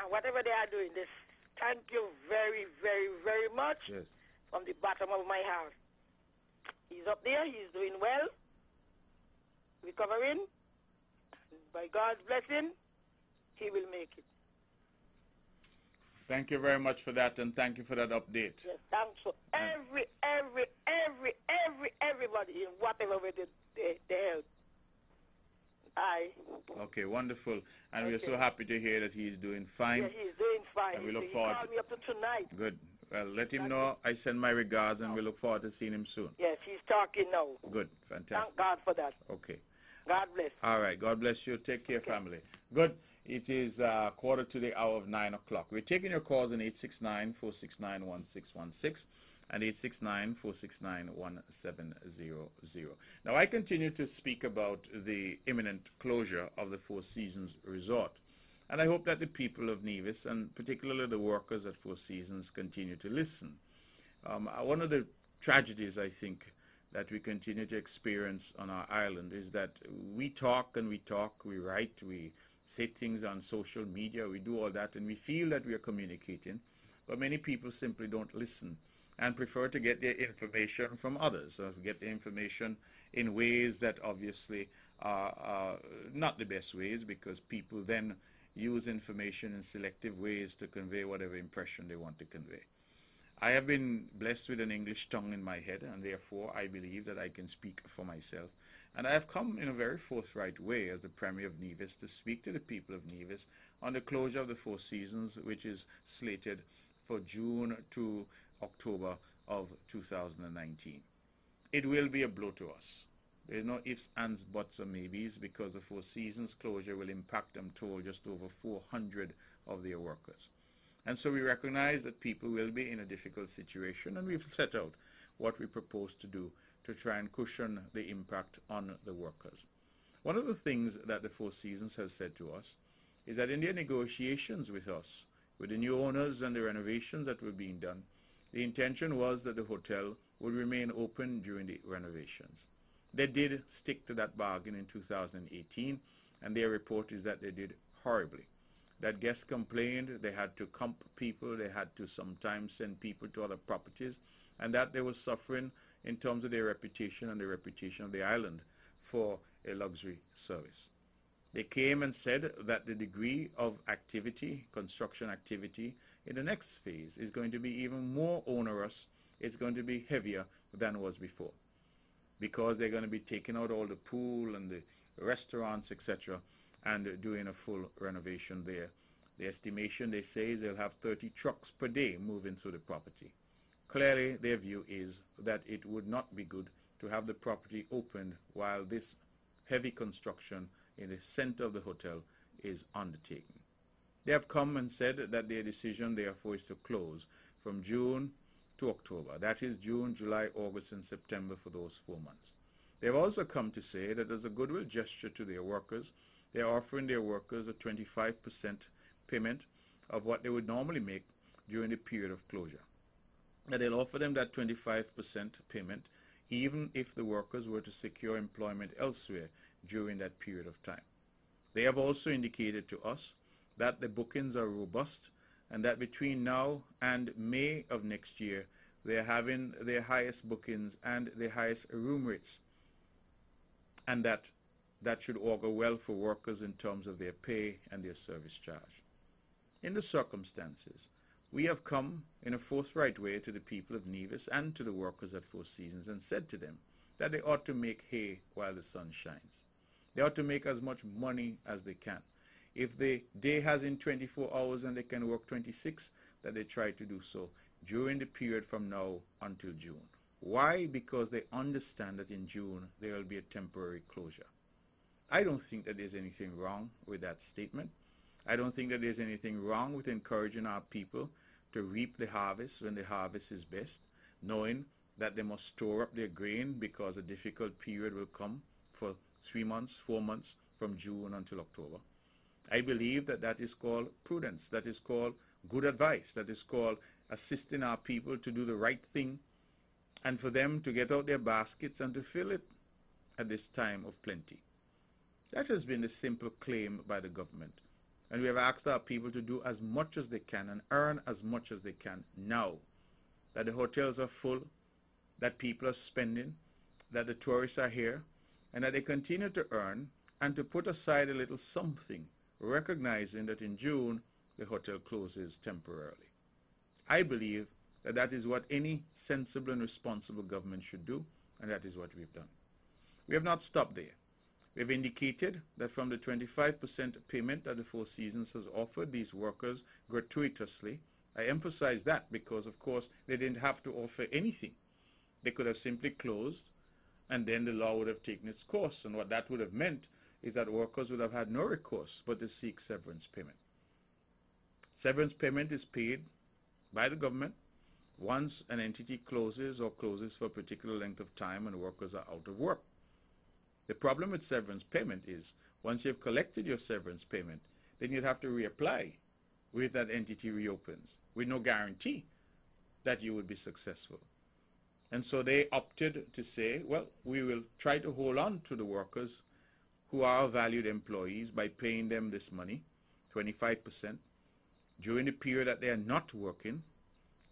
and whatever they are doing. This, thank you very, very, very much. Yes. From the bottom of my heart. He's up there, he's doing well, recovering. By God's blessing, he will make it. Thank you very much for that, and thank you for that update. Yes, thanks for everybody in whatever way they help. Aye. Okay, wonderful. And we're so happy to hear that he's doing fine. Yeah, he's doing fine. And we look he forward called me up to tonight. Good. Well, let him know I send my regards, and we look forward to seeing him soon. Yes, he's talking now. Good. Thank Fantastic. God for that. Okay. God bless. All right. God bless you. Take care, family. Good. It is quarter to the hour of 9 o'clock. We're taking your calls on 869-469-1616 and 869-469-1700. Now, I continue to speak about the imminent closure of the Four Seasons Resort. And I hope that the people of Nevis, and particularly the workers at Four Seasons, continue to listen. One of the tragedies, I think, that we continue to experience on our island is that we talk and we talk, we write, we say things on social media, we do all that, and we feel that we are communicating, but many people simply don't listen and prefer to get their information from others, or get their information in ways that obviously are not the best ways, because people then use information in selective ways to convey whatever impression they want to convey. I have been blessed with an English tongue in my head, and therefore I believe that I can speak for myself. And I have come in a very forthright way as the Premier of Nevis to speak to the people of Nevis on the closure of the Four Seasons, which is slated for June to October of 2019. It will be a blow to us. There's no ifs, ands, buts, or maybes, because the Four Seasons closure will impact, I'm told, just over 400 of their workers. And so we recognize that people will be in a difficult situation, and we've set out what we propose to do to try and cushion the impact on the workers. One of the things that the Four Seasons has said to us is that in their negotiations with us, with the new owners and the renovations that were being done, the intention was that the hotel would remain open during the renovations. They did stick to that bargain in 2018, and their report is that they did horribly. That guests complained, they had to comp people, they had to sometimes send people to other properties, and that they were suffering in terms of their reputation and the reputation of the island for a luxury service. They came and said that the degree of activity, construction activity, in the next phase is going to be even more onerous. It's going to be heavier than was before, because they're going to be taking out all the pool and the restaurants, etc., and doing a full renovation there. The estimation, they say, is they'll have 30 trucks per day moving through the property. Clearly, their view is that it would not be good to have the property opened while this heavy construction in the center of the hotel is undertaken. They have come and said that their decision, therefore, is to close from June to October. That is June, July, August, and September for those 4 months. They have also come to say that as a goodwill gesture to their workers, they are offering their workers a 25% payment of what they would normally make during the period of closure. That they'll offer them that 25% payment even if the workers were to secure employment elsewhere during that period of time. They have also indicated to us that the bookings are robust and that between now and May of next year, they're having their highest bookings and their highest room rates, and that should augur well for workers in terms of their pay and their service charge. In the circumstances, we have come in a forthright way to the people of Nevis and to the workers at Four Seasons and said to them that they ought to make hay while the sun shines. They ought to make as much money as they can. If the day has in 24 hours and they can work 26, that they try to do so during the period from now until June. Why? Because they understand that in June there will be a temporary closure. I don't think that there's anything wrong with that statement. I don't think that there's anything wrong with encouraging our people to reap the harvest when the harvest is best, knowing that they must store up their grain because a difficult period will come for 3 months, 4 months from June until October. I believe that that is called prudence, that is called good advice, that is called assisting our people to do the right thing and for them to get out their baskets and to fill it at this time of plenty. That has been the simple claim by the government. And we have asked our people to do as much as they can and earn as much as they can now that the hotels are full, that people are spending, that the tourists are here, and that they continue to earn and to put aside a little something, recognizing that in June the hotel closes temporarily. I believe that that is what any sensible and responsible government should do, and that is what we've done. We have not stopped there. We have indicated that from the 25% payment that the Four Seasons has offered these workers gratuitously, I emphasize that because, of course, they didn't have to offer anything. They could have simply closed, and then the law would have taken its course. And what that would have meant is that workers would have had no recourse but to seek severance payment. Severance payment is paid by the government once an entity closes or closes for a particular length of time and workers are out of work. The problem with severance payment is once you've collected your severance payment, then you'd have to reapply with that entity reopens with no guarantee that you would be successful. And so they opted to say, well, we will try to hold on to the workers who are valued employees by paying them this money, 25%, during the period that they are not working.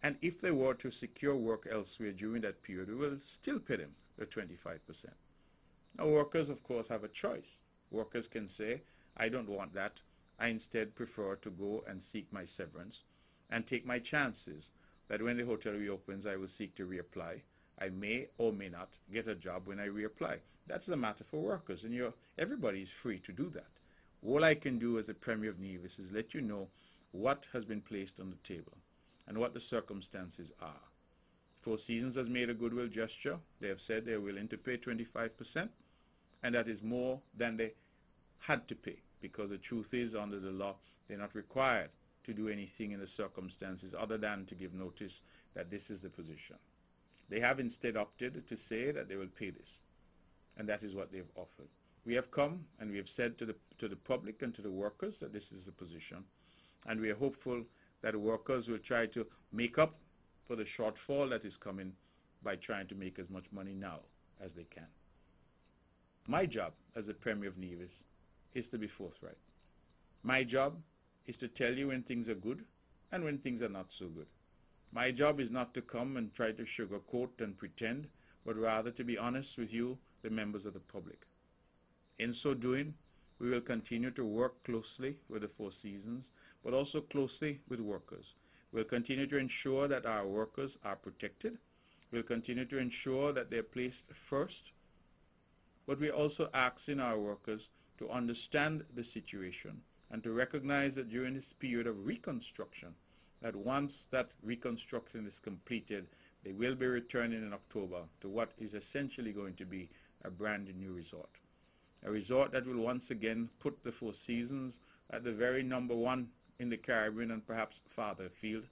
And if they were to secure work elsewhere during that period, we will still pay them the 25%. Now, workers, of course, have a choice. Workers can say, I don't want that. I instead prefer to go and seek my severance and take my chances that when the hotel reopens, I will seek to reapply. I may or may not get a job when I reapply. That's a matter for workers, and everybody is free to do that. All I can do as the Premier of Nevis is let you know what has been placed on the table and what the circumstances are. Four Seasons has made a goodwill gesture. They have said they're willing to pay 25%, and that is more than they had to pay, because the truth is, under the law, they're not required to do anything in the circumstances other than to give notice that this is the position. They have instead opted to say that they will pay this, and that is what they've offered. We have come and we have said to the public and to the workers that this is the position, and we are hopeful that the workers will try to make up for the shortfall that is coming by trying to make as much money now as they can. My job as the Premier of Nevis is to be forthright. My job is to tell you when things are good and when things are not so good. My job is not to come and try to sugarcoat and pretend, but rather to be honest with you, the members of the public. In so doing, we will continue to work closely with the Four Seasons, but also closely with workers. We'll continue to ensure that our workers are protected. We'll continue to ensure that they're placed first. But we're also asking our workers to understand the situation and to recognize that during this period of reconstruction, that once that reconstruction is completed, they will be returning in October to what is essentially going to be a brand new resort. A resort that will once again put the Four Seasons at the very #1 in the Caribbean and perhaps farther afield,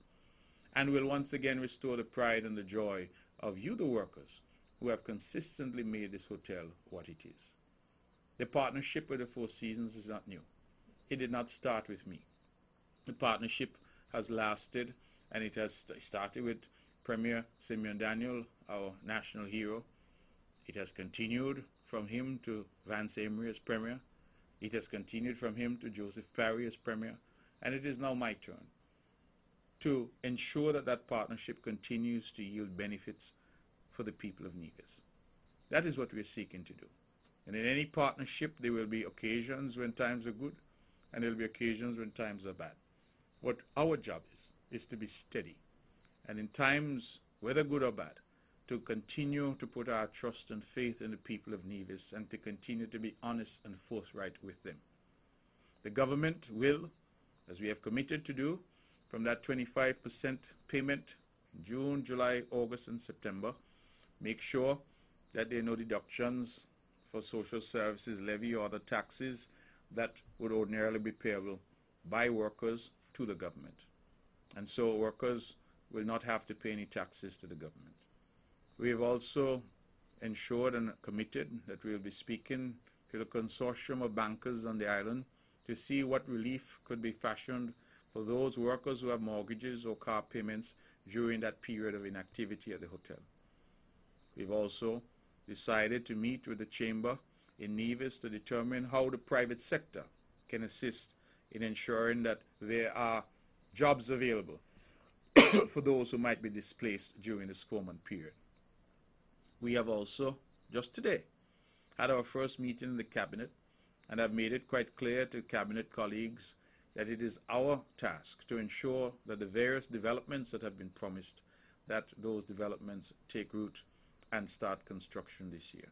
and will once again restore the pride and the joy of you, the workers, who have consistently made this hotel what it is. The partnership with the Four Seasons is not new. It did not start with me. The partnership has lasted, and it has started with Premier Simeon Daniel, our national hero. It has continued from him to Vance Emery as Premier. It has continued from him to Joseph Parry as Premier. And it is now my turn to ensure that that partnership continues to yield benefits for the people of Nevis. That is what we are seeking to do. And in any partnership, there will be occasions when times are good, and there will be occasions when times are bad. What our job is to be steady. And in times, whether good or bad, to continue to put our trust and faith in the people of Nevis and to continue to be honest and forthright with them. The government will, as we have committed to do, from that 25% payment, June, July, August, and September, make sure that there are no deductions for social services levy or other taxes that would ordinarily be payable by workers to the government. And so workers will not have to pay any taxes to the government. We have also ensured and committed that we will be speaking to the consortium of bankers on the island to see what relief could be fashioned for those workers who have mortgages or car payments during that period of inactivity at the hotel. We've also decided to meet with the Chamber in Nevis to determine how the private sector can assist in ensuring that there are jobs available for those who might be displaced during this 4-month period. We have also, just today, had our first meeting in the Cabinet, and have made it quite clear to Cabinet colleagues that it is our task to ensure that the various developments that have been promised, that those developments take root and start construction this year.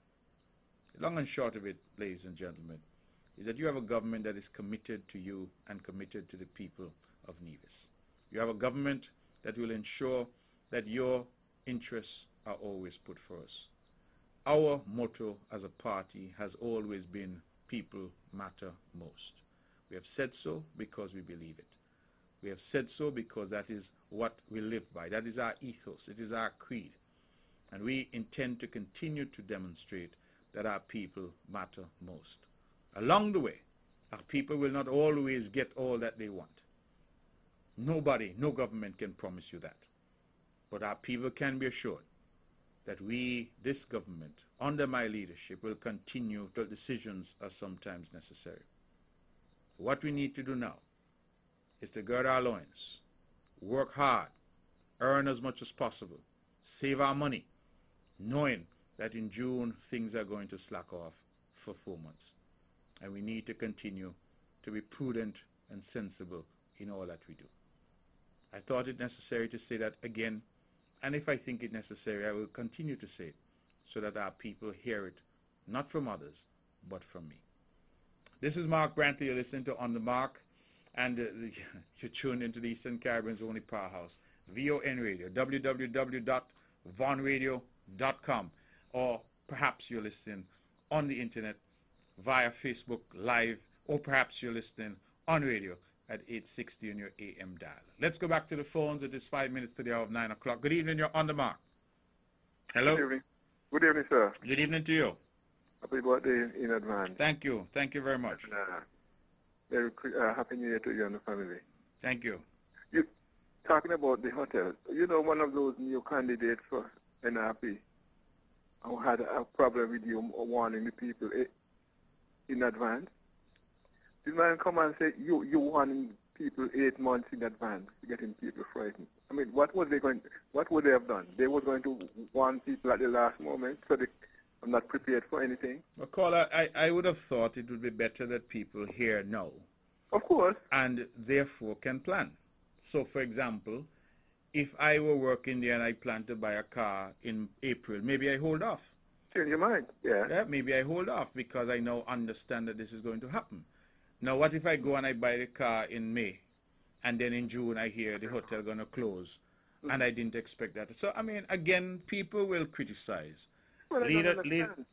The long and short of it, ladies and gentlemen, is that you have a government that is committed to you and committed to the people of Nevis. You have a government that will ensure that your interests are always put first. Our motto as a party has always been people matter most. We have said so because we believe it. We have said so because that is what we live by. That is our ethos. It is our creed. And we intend to continue to demonstrate that our people matter most. Along the way, our people will not always get all that they want. Nobody, no government can promise you that. But our people can be assured that we, this government, under my leadership, will continue till decisions are sometimes necessary. What we need to do now is to gird our loins, work hard, earn as much as possible, save our money, knowing that in June things are going to slack off for 4 months. And we need to continue to be prudent and sensible in all that we do. I thought it necessary to say that again, and if I think it necessary, I will continue to say it so that our people hear it, not from others, but from me. This is Mark Brantley. You're listening to On the Mark, and you're tuned into the Eastern Caribbean's only powerhouse, VON Radio, www.vonradio.com, or perhaps you're listening on the internet via Facebook Live, or perhaps you're listening on radio at 860 on your AM dial. Let's go back to the phones. It is 5 minutes to the hour of 9 o'clock. Good evening. You're On the Mark. Hello. Good evening. Good evening, sir. Good evening to you. Happy birthday in advance. Thank you. Thank you very much. And, Happy New Year to you and the family. Thank you. You talking about the hotel. You know, one of those new candidates for NRP who had a problem with you warning the people in advance. This man come and say you warning people 8 months in advance, getting people frightened. I mean, what would they have done? They were going to warn people at the last moment so they are not prepared for anything. Well, caller, I would have thought it would be better that people hear now. Of course. And therefore can plan. So, for example, if I were working there and I plan to buy a car in April, maybe I hold off. Change your mind, yeah. Yeah, maybe I hold off because I now understand that this is going to happen. Now, what if I go and I buy the car in May, and then in June I hear the hotel going to close, and I didn't expect that? So, I mean, again, people will criticize. Well,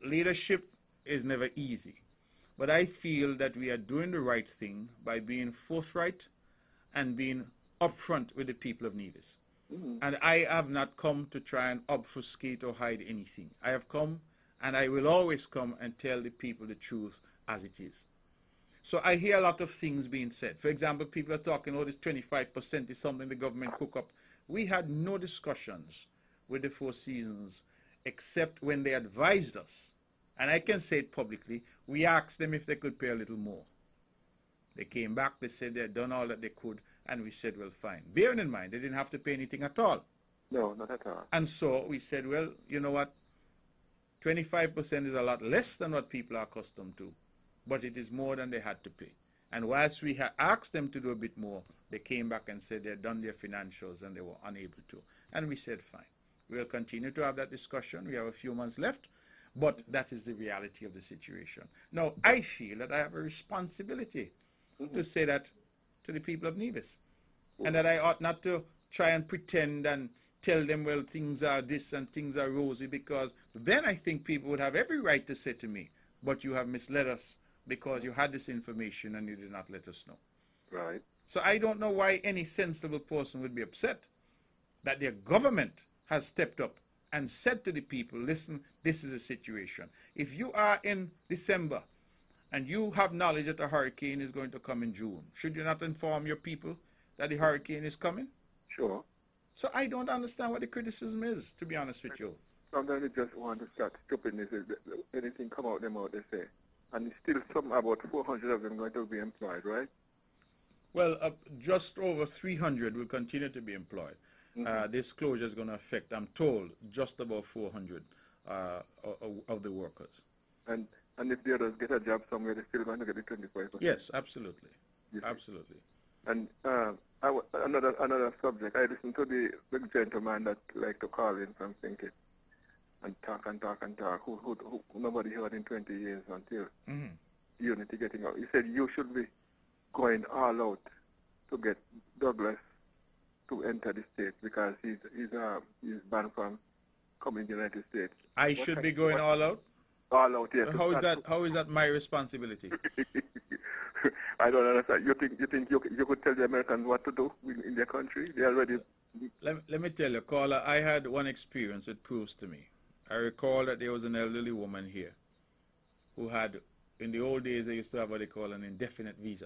Leadership is never easy. But I feel that we are doing the right thing by being forthright and being upfront with the people of Nevis. Mm-hmm. And I have not come to try and obfuscate or hide anything. I have come, and I will always come and tell the people the truth as it is. So I hear a lot of things being said. For example, people are talking, oh, this 25% is something the government cook up. We had no discussions with the Four Seasons except when they advised us. And I can say it publicly, we asked them if they could pay a little more. They came back, they said they had done all that they could, and we said, well, fine. Bearing in mind, they didn't have to pay anything at all. No, not at all. And so we said, well, you know what? 25% is a lot less than what people are accustomed to, but it is more than they had to pay. And whilst we had asked them to do a bit more, they came back and said they had done their financials and they were unable to. And we said, fine. We'll continue to have that discussion. We have a few months left, but that is the reality of the situation. Now, I feel that I have a responsibility to say that to the people of Nevis, and that I ought not to try and pretend and tell them, well, things are this and things are rosy, because then I think people would have every right to say to me, but you have misled us because you had this information and you did not let us know. Right. So I don't know why any sensible person would be upset that their government has stepped up and said to the people, listen, this is a situation. If you are in December and you have knowledge that a hurricane is going to come in June, should you not inform your people that the hurricane is coming? Sure. So I don't understand what the criticism is, to be honest with you. Sometimes they just want to start stupidness. Anything come out them out, they say. And still some, about 400 of them going to be employed, right? Well, just over 300 will continue to be employed. This closure is going to affect, I'm told, just about 400 of the workers. And if the others get a job somewhere, they're still going to get the 25%? Yes, absolutely. Absolutely. And another subject, I listened to the gentleman that liked to call in from Thinking and talk, who nobody heard in 20 years until Unity getting out. He said you should be going all out to get Douglas to enter the States because he's banned from coming to the United States. I should be going all out? All out, yes. How is that my responsibility? I don't understand. You think you could tell the Americans what to do in their country? They already... Let me tell you, caller, I had one experience it proves to me. I recall that there was an elderly woman here who had, in the old days, they used to have what they call an indefinite visa.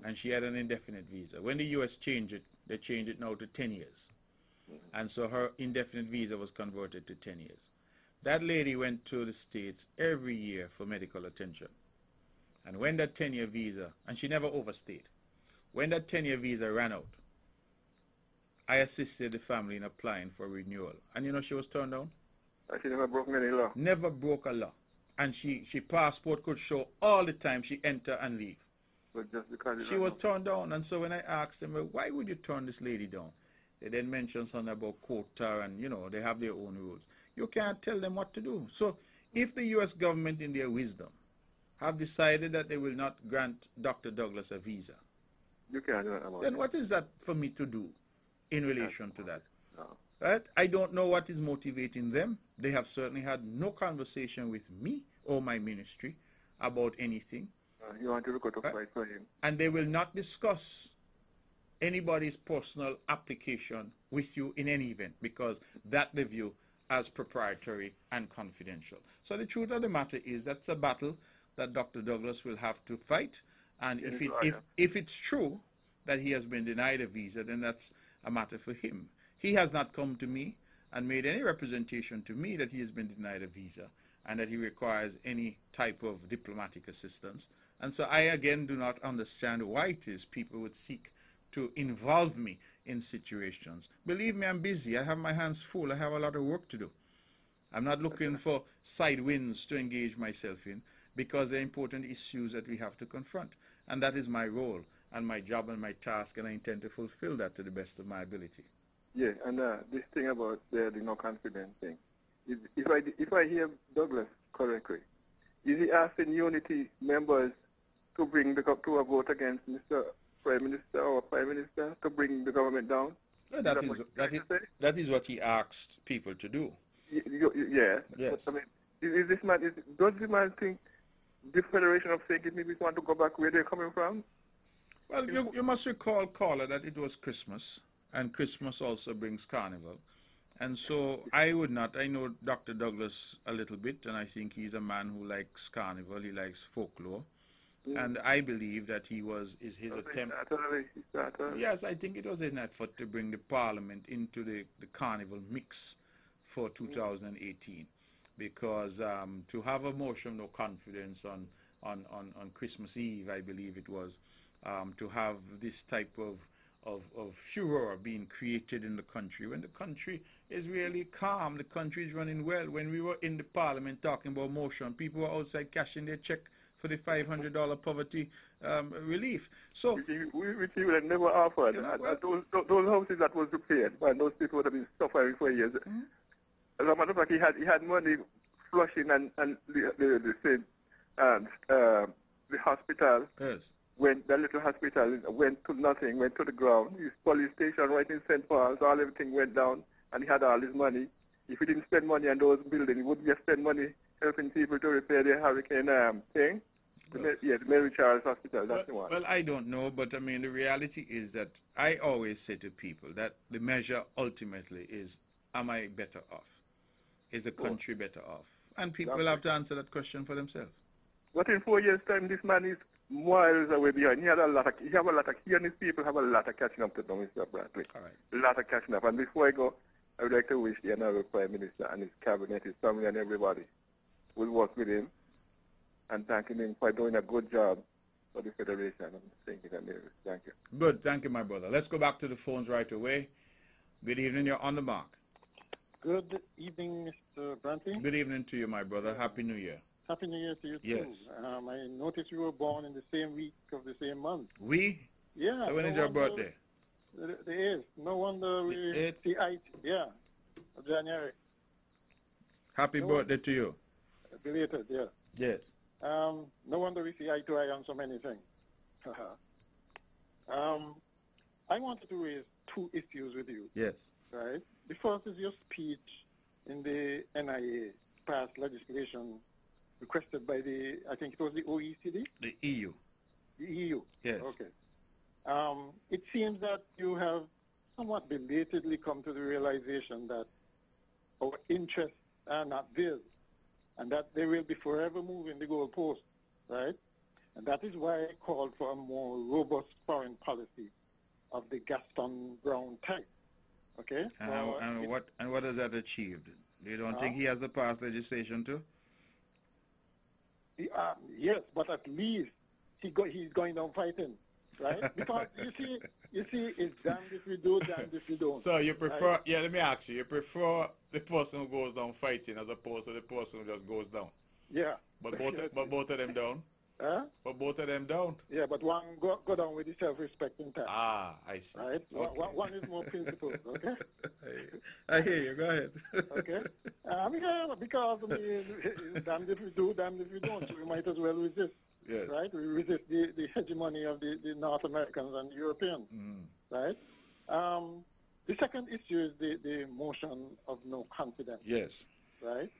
And she had an indefinite visa. When the U.S. changed it, they changed it now to 10 years. And so her indefinite visa was converted to 10 years. That lady went to the States every year for medical attention. And when that 10-year visa, and she never overstayed, when that 10-year visa ran out, I assisted the family in applying for renewal. And you know she was turned down? She never broke any law? Never broke a law. And she passport could show all the time she enter and leave. But just because she was turned down. And so when I asked them, well, why would you turn this lady down? They then mentioned something about quota and, you know, they have their own rules. You can't tell them what to do. So if the U.S. government in their wisdom have decided that they will not grant Dr. Douglas a visa, you can't do that about then what is that for me to do in relation to that? No. Right? I don't know what is motivating them. They have certainly had no conversation with me or my ministry about anything. You want to go to fight for him. And they will not discuss anybody's personal application with you in any event because that they view as proprietary and confidential. So the truth of the matter is that's a battle that Dr. Douglas will have to fight. And if it's true that he has been denied a visa, then that's a matter for him. He has not come to me and made any representation to me that he has been denied a visa and that he requires any type of diplomatic assistance. And so I again do not understand why it is people would seek to involve me in situations. Believe me, I'm busy. I have my hands full. I have a lot of work to do. I'm not looking for side winds to engage myself in because they're important issues that we have to confront. And that is my role and my job and my task, and I intend to fulfill that to the best of my ability. Yeah, and this thing about the no confidence thing, if I hear Douglas correctly, is he asking Unity members to bring to a vote against Mr. Prime Minister or Prime Minister to bring the government down? No, that is what he asked people to do. Yeah. Yes. But, I mean, does this man think the Federation of St. Kitts maybe want to go back where they're coming from? Well, you must recall, caller, that it was Christmas, and Christmas also brings Carnival. And so I know Dr. Douglas a little bit, and I think he's a man who likes Carnival, he likes folklore. And I believe that his attempt. Yes, I think it was an effort to bring the Parliament into the carnival mix for 2018, because to have a motion of no confidence on Christmas Eve, I believe it was, to have this type of furor being created in the country when the country is really calm, the country is running well. When we were in the Parliament talking about motion, people were outside cashing their check for the $500 poverty relief. So which he would have never offered. Those houses that was repaired, but those people would have been suffering for years. As a matter of fact, he had money flushing and the hospital. Yes. When the little hospital went to nothing, went to the ground. His police station right in St. Paul's, everything went down, and he had all his money. If he didn't spend money on those buildings, he wouldn't just spend money helping people to repair their hurricane thing. The Mary Charles Hospital, that's the one. Well, I don't know, but I mean, the reality is that I always say to people that the measure ultimately is, am I better off? Is the country better off? And people will have to answer that question for themselves. But in 4 years' time, this man is miles away behind. He and his people have a lot of catching up to do, Mr. Bradley. All right. A lot of catching up. And before I go, I would like to wish the honorable Prime Minister and his cabinet, his family, and everybody will work with him and thanking him for doing a good job for the Federation. Thank you. Good. Thank you, my brother. Let's go back to the phones right away. Good evening. You're on the mark. Good evening, Mr. Brantley. Good evening to you, my brother. Happy New Year. Happy New Year to you, yes. too. I noticed you were born in the same week of the same month. We? Yeah. So when is your birthday? The 8th. No wonder we see eye. Yeah. January. Happy birthday to you. Belated, yeah. Yes. No wonder we see eye to eye on so many things. I wanted to raise two issues with you. Yes. Right? The first is your speech in the NIA passed legislation requested by I think it was the OECD? The EU. The EU. Yes. Okay. It seems that you have somewhat belatedly come to the realization that our interests are not theirs, and that they will be forever moving the goalpost, right? And that is why I called for a more robust foreign policy of the Gaston Brown type. Okay. And what has that achieved? You don't think he has the past legislation too? Yes, but at least he's going down fighting, right? Because you see, it's damned if you do, damned if you don't. So you prefer? Right? Yeah, let me ask you. You prefer the person who goes down fighting as opposed to the person who just goes down? Yeah. But both of them down. Huh? But both of them down. Yeah, but one go down with the self-respecting type. Ah, I see. Right? Okay. One is more principled, okay? I hear you. Go ahead. Okay? Because I mean, damned if you do, damned if you don't. So we might as well resist. Yes. Right? We resist the hegemony of the North Americans and Europeans. Right? The second issue is the motion of no confidence. Yes. Right?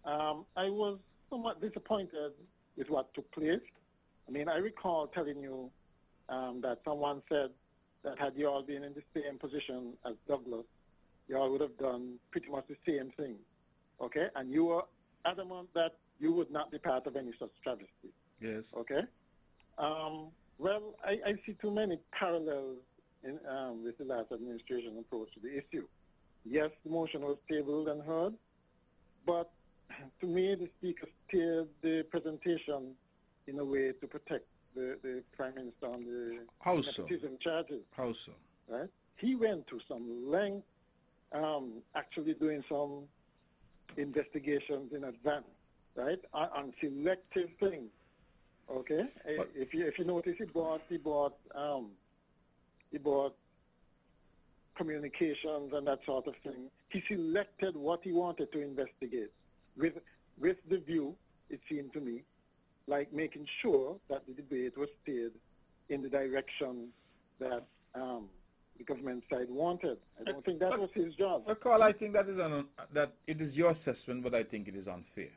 I was somewhat disappointed with what took place. I mean, I recall telling you that someone said that had you all been in the same position as Douglas, you all would have done pretty much the same thing, okay? And you were adamant that you would not be part of any such travesty. Yes. Okay? Well, I see too many parallels with the last administration approach to the issue. Yes, the motion was tabled and heard, but to me, the Speaker steered the presentation in a way to protect the Prime Minister on the nepotism charges. How so? Right? He went to some length, actually doing some investigations in advance, right, on selective things. Okay? But if you notice, he bought communications and that sort of thing. He selected what he wanted to investigate. With the view, it seemed to me, like making sure that the debate was steered in the direction that the government side wanted. I don't think that was his job. Carl, I think that it is your assessment, but I think it is unfair.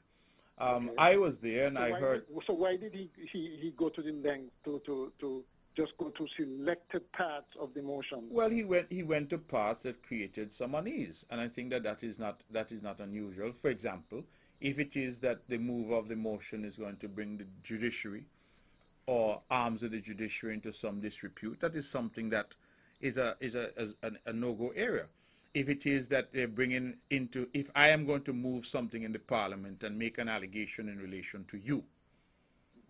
I was there and I heard. So why did he go to the length to just go to selected parts of the motion? Well, he went to parts that created some unease, and I think that is not unusual. For example, if it is that the move of the motion is going to bring the judiciary or arms of the judiciary into some disrepute, that is something that is a no-go area. If it is that they're bringing into, if I am going to move something in the parliament and make an allegation in relation to you,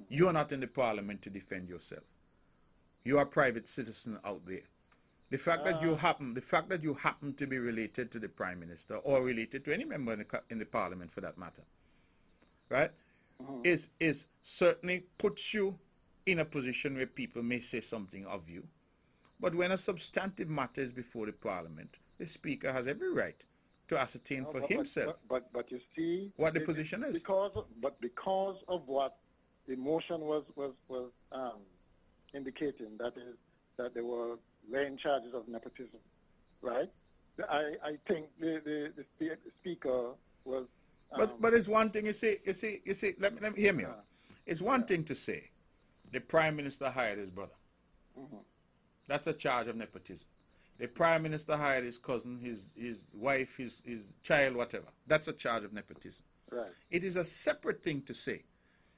you are not in the parliament to defend yourself. You are a private citizen out there. The fact that you happen to be related to the prime minister or related to any member in the parliament for that matter, right, is certainly puts you in a position where people may say something of you. But when a substantive matter is before the parliament, the speaker has every right to ascertain for himself but you see what the position is. Because of what the motion was indicating, that is that they were laying charges of nepotism, right? I think the speaker was. But it's one thing you see. Let me hear me out. It's one thing to say the prime minister hired his brother. That's a charge of nepotism. The prime minister hired his cousin, his wife, his child, whatever. That's a charge of nepotism. Right. It is a separate thing to say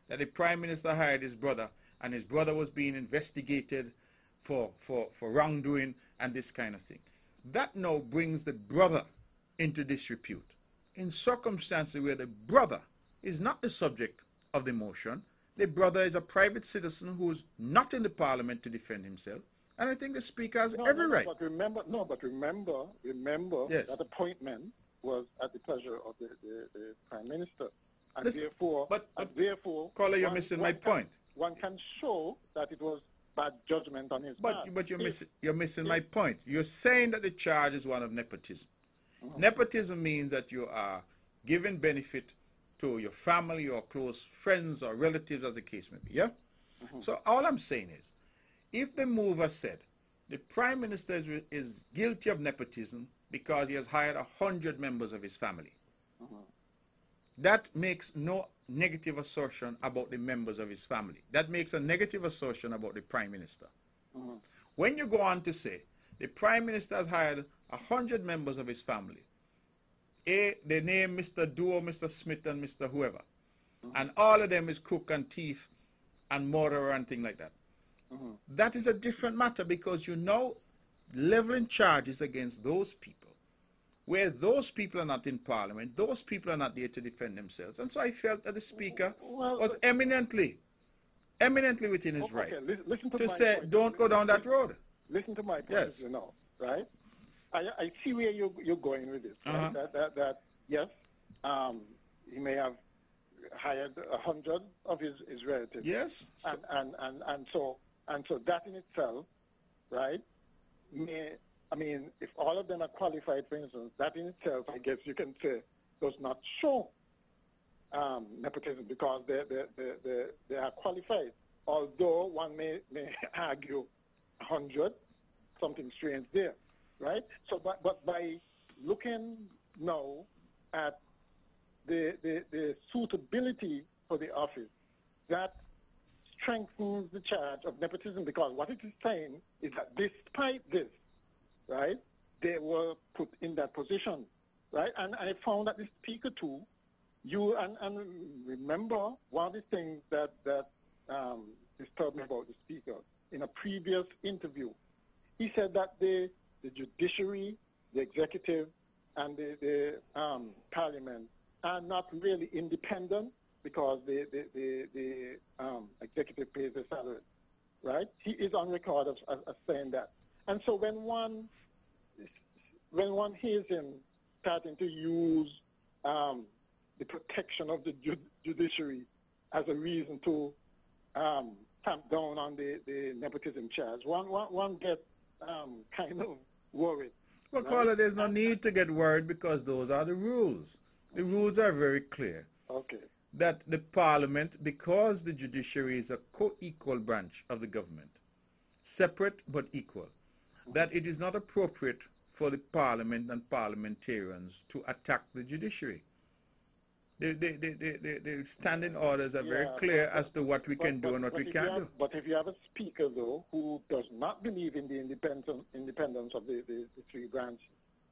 that the prime minister hired his brother and his brother was being investigated for wrongdoing and this kind of thing. That now brings the brother into disrepute. In circumstances where the brother is not the subject of the motion, the brother is a private citizen who is not in the parliament to defend himself, and I think the speaker has every right. But remember yes. that appointment was at the pleasure of the prime minister, and Listen, therefore, caller, you're missing my point. One can show that it was bad judgment on his part. But you're missing my point. You're saying that the charge is one of nepotism. Nepotism means that you are giving benefit to your family or close friends or relatives, as the case may be, yeah? So all I'm saying is, if the mover said the prime minister is guilty of nepotism because he has hired 100 members of his family, that makes no negative assertion about the members of his family. That makes a negative assertion about the prime minister. When you go on to say the prime minister has hired 100 members of his family, they name Mr. Duo, Mr. Smith, and Mr. whoever, and all of them is crook and thief and murderer and thing like that. That is a different matter, because you know leveling charges against those people, where those people are not in parliament, those people are not there to defend themselves. And so I felt that the speaker was eminently within his right to say, don't go down that road. Listen to my point, yes. you know, right? I see where you're going with this, right? That yes, he may have hired 100 of his relatives. Yes. And so that in itself, right, if all of them are qualified, for instance, that in itself, I guess you can say, does not show nepotism, because they are qualified. Although one may argue 100, something strange there, right? So, but by looking now at the suitability for the office, that strengthens the charge of nepotism, because what it is saying is that despite this, right, they were put in that position, right? And I found that the speaker too, and remember one of the things that disturbed me about the speaker in a previous interview, he said that the judiciary, the executive, and the parliament are not really independent, because the executive pays their salary, right? He is on record as saying that. And so when one hears him starting to use the protection of the judiciary as a reason to tamp down on the nepotism charge, one gets kind of worried. Well, caller, there's no need to get worried, because those are the rules. The rules are very clear. Okay. That the parliament, because the judiciary is a co-equal branch of the government, separate but equal, that it is not appropriate for the parliament and parliamentarians to attack the judiciary. The standing orders are very clear as to what we can do and what we can't do. But if you have a speaker, though, who does not believe in the independence of the three branches,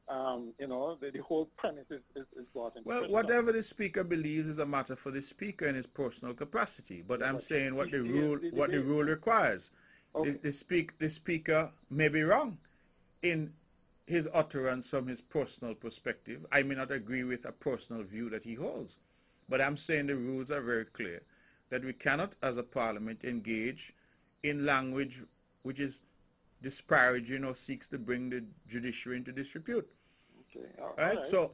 you know, the whole premise is brought into Well, question. whatever the speaker believes is a matter for the speaker in his personal capacity. But I'm saying what the rule requires. Okay. The speaker may be wrong in his utterance from his personal perspective. I may not agree with a personal view that he holds. But I'm saying the rules are very clear that we cannot, as a parliament, engage in language which is disparaging or seeks to bring the judiciary into disrepute. Okay. All right? So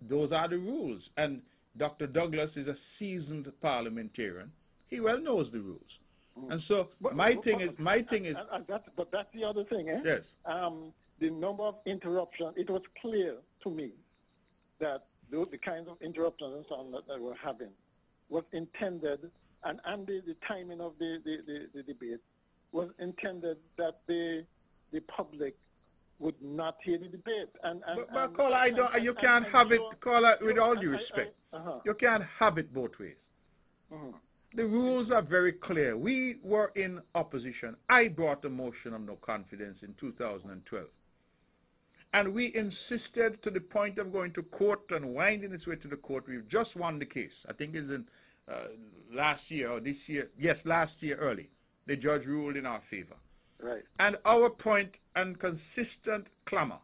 those are the rules. And Dr. Douglas is a seasoned parliamentarian. He well knows the rules. And so my thing is. But that's the other thing, eh? Yes. The number of interruptions. It was clear to me that the kinds of interruptions and so on that we're having was intended, and the timing of the debate was intended that the public would not hear the debate. But caller, you can't have it, caller, with all due respect. You can't have it both ways. The rules are very clear. We were in opposition. I brought a motion of no confidence in 2012. And we insisted to the point of going to court and winding its way to the court. We've just won the case. I think it's in last year or this year. Yes, last year early. The judge ruled in our favor. Right. And our point and consistent clamor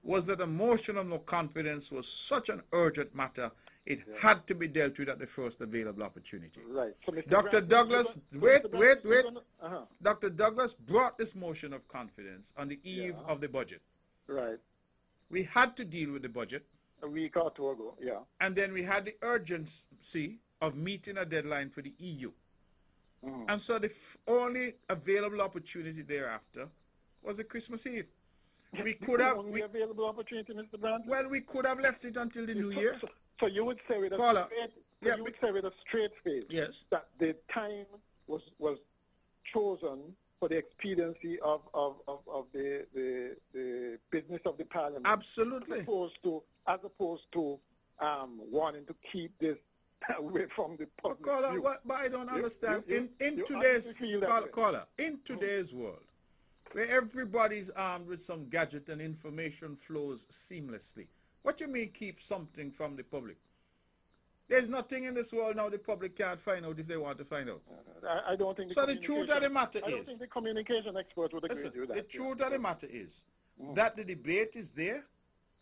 was that a motion of no confidence was such an urgent matter, it had to be dealt with at the first available opportunity. Right. So Dr. Douglas, wait. Dr. Douglas brought this motion of confidence on the eve of the budget. Right. We had to deal with the budget. A week or two ago, yeah. And then we had the urgency of meeting a deadline for the EU. And so the only available opportunity thereafter was the Christmas Eve. We could have... only available opportunity, Mr. Brandt? Well, we could have left it until the new year. So you would say with a Caller. straight face Yes. that the time was chosen for the expediency of the business of the parliament. Absolutely. As opposed to wanting to keep this away from the public. But I don't understand. In today's world, where everybody's armed with some gadget and information flows seamlessly, what you mean keep something from the public? There's nothing in this world now the public can't find out if they want to find out. I don't think. So the truth of the matter is, I don't think the communication experts would agree with you. The truth of the matter is that the debate is there.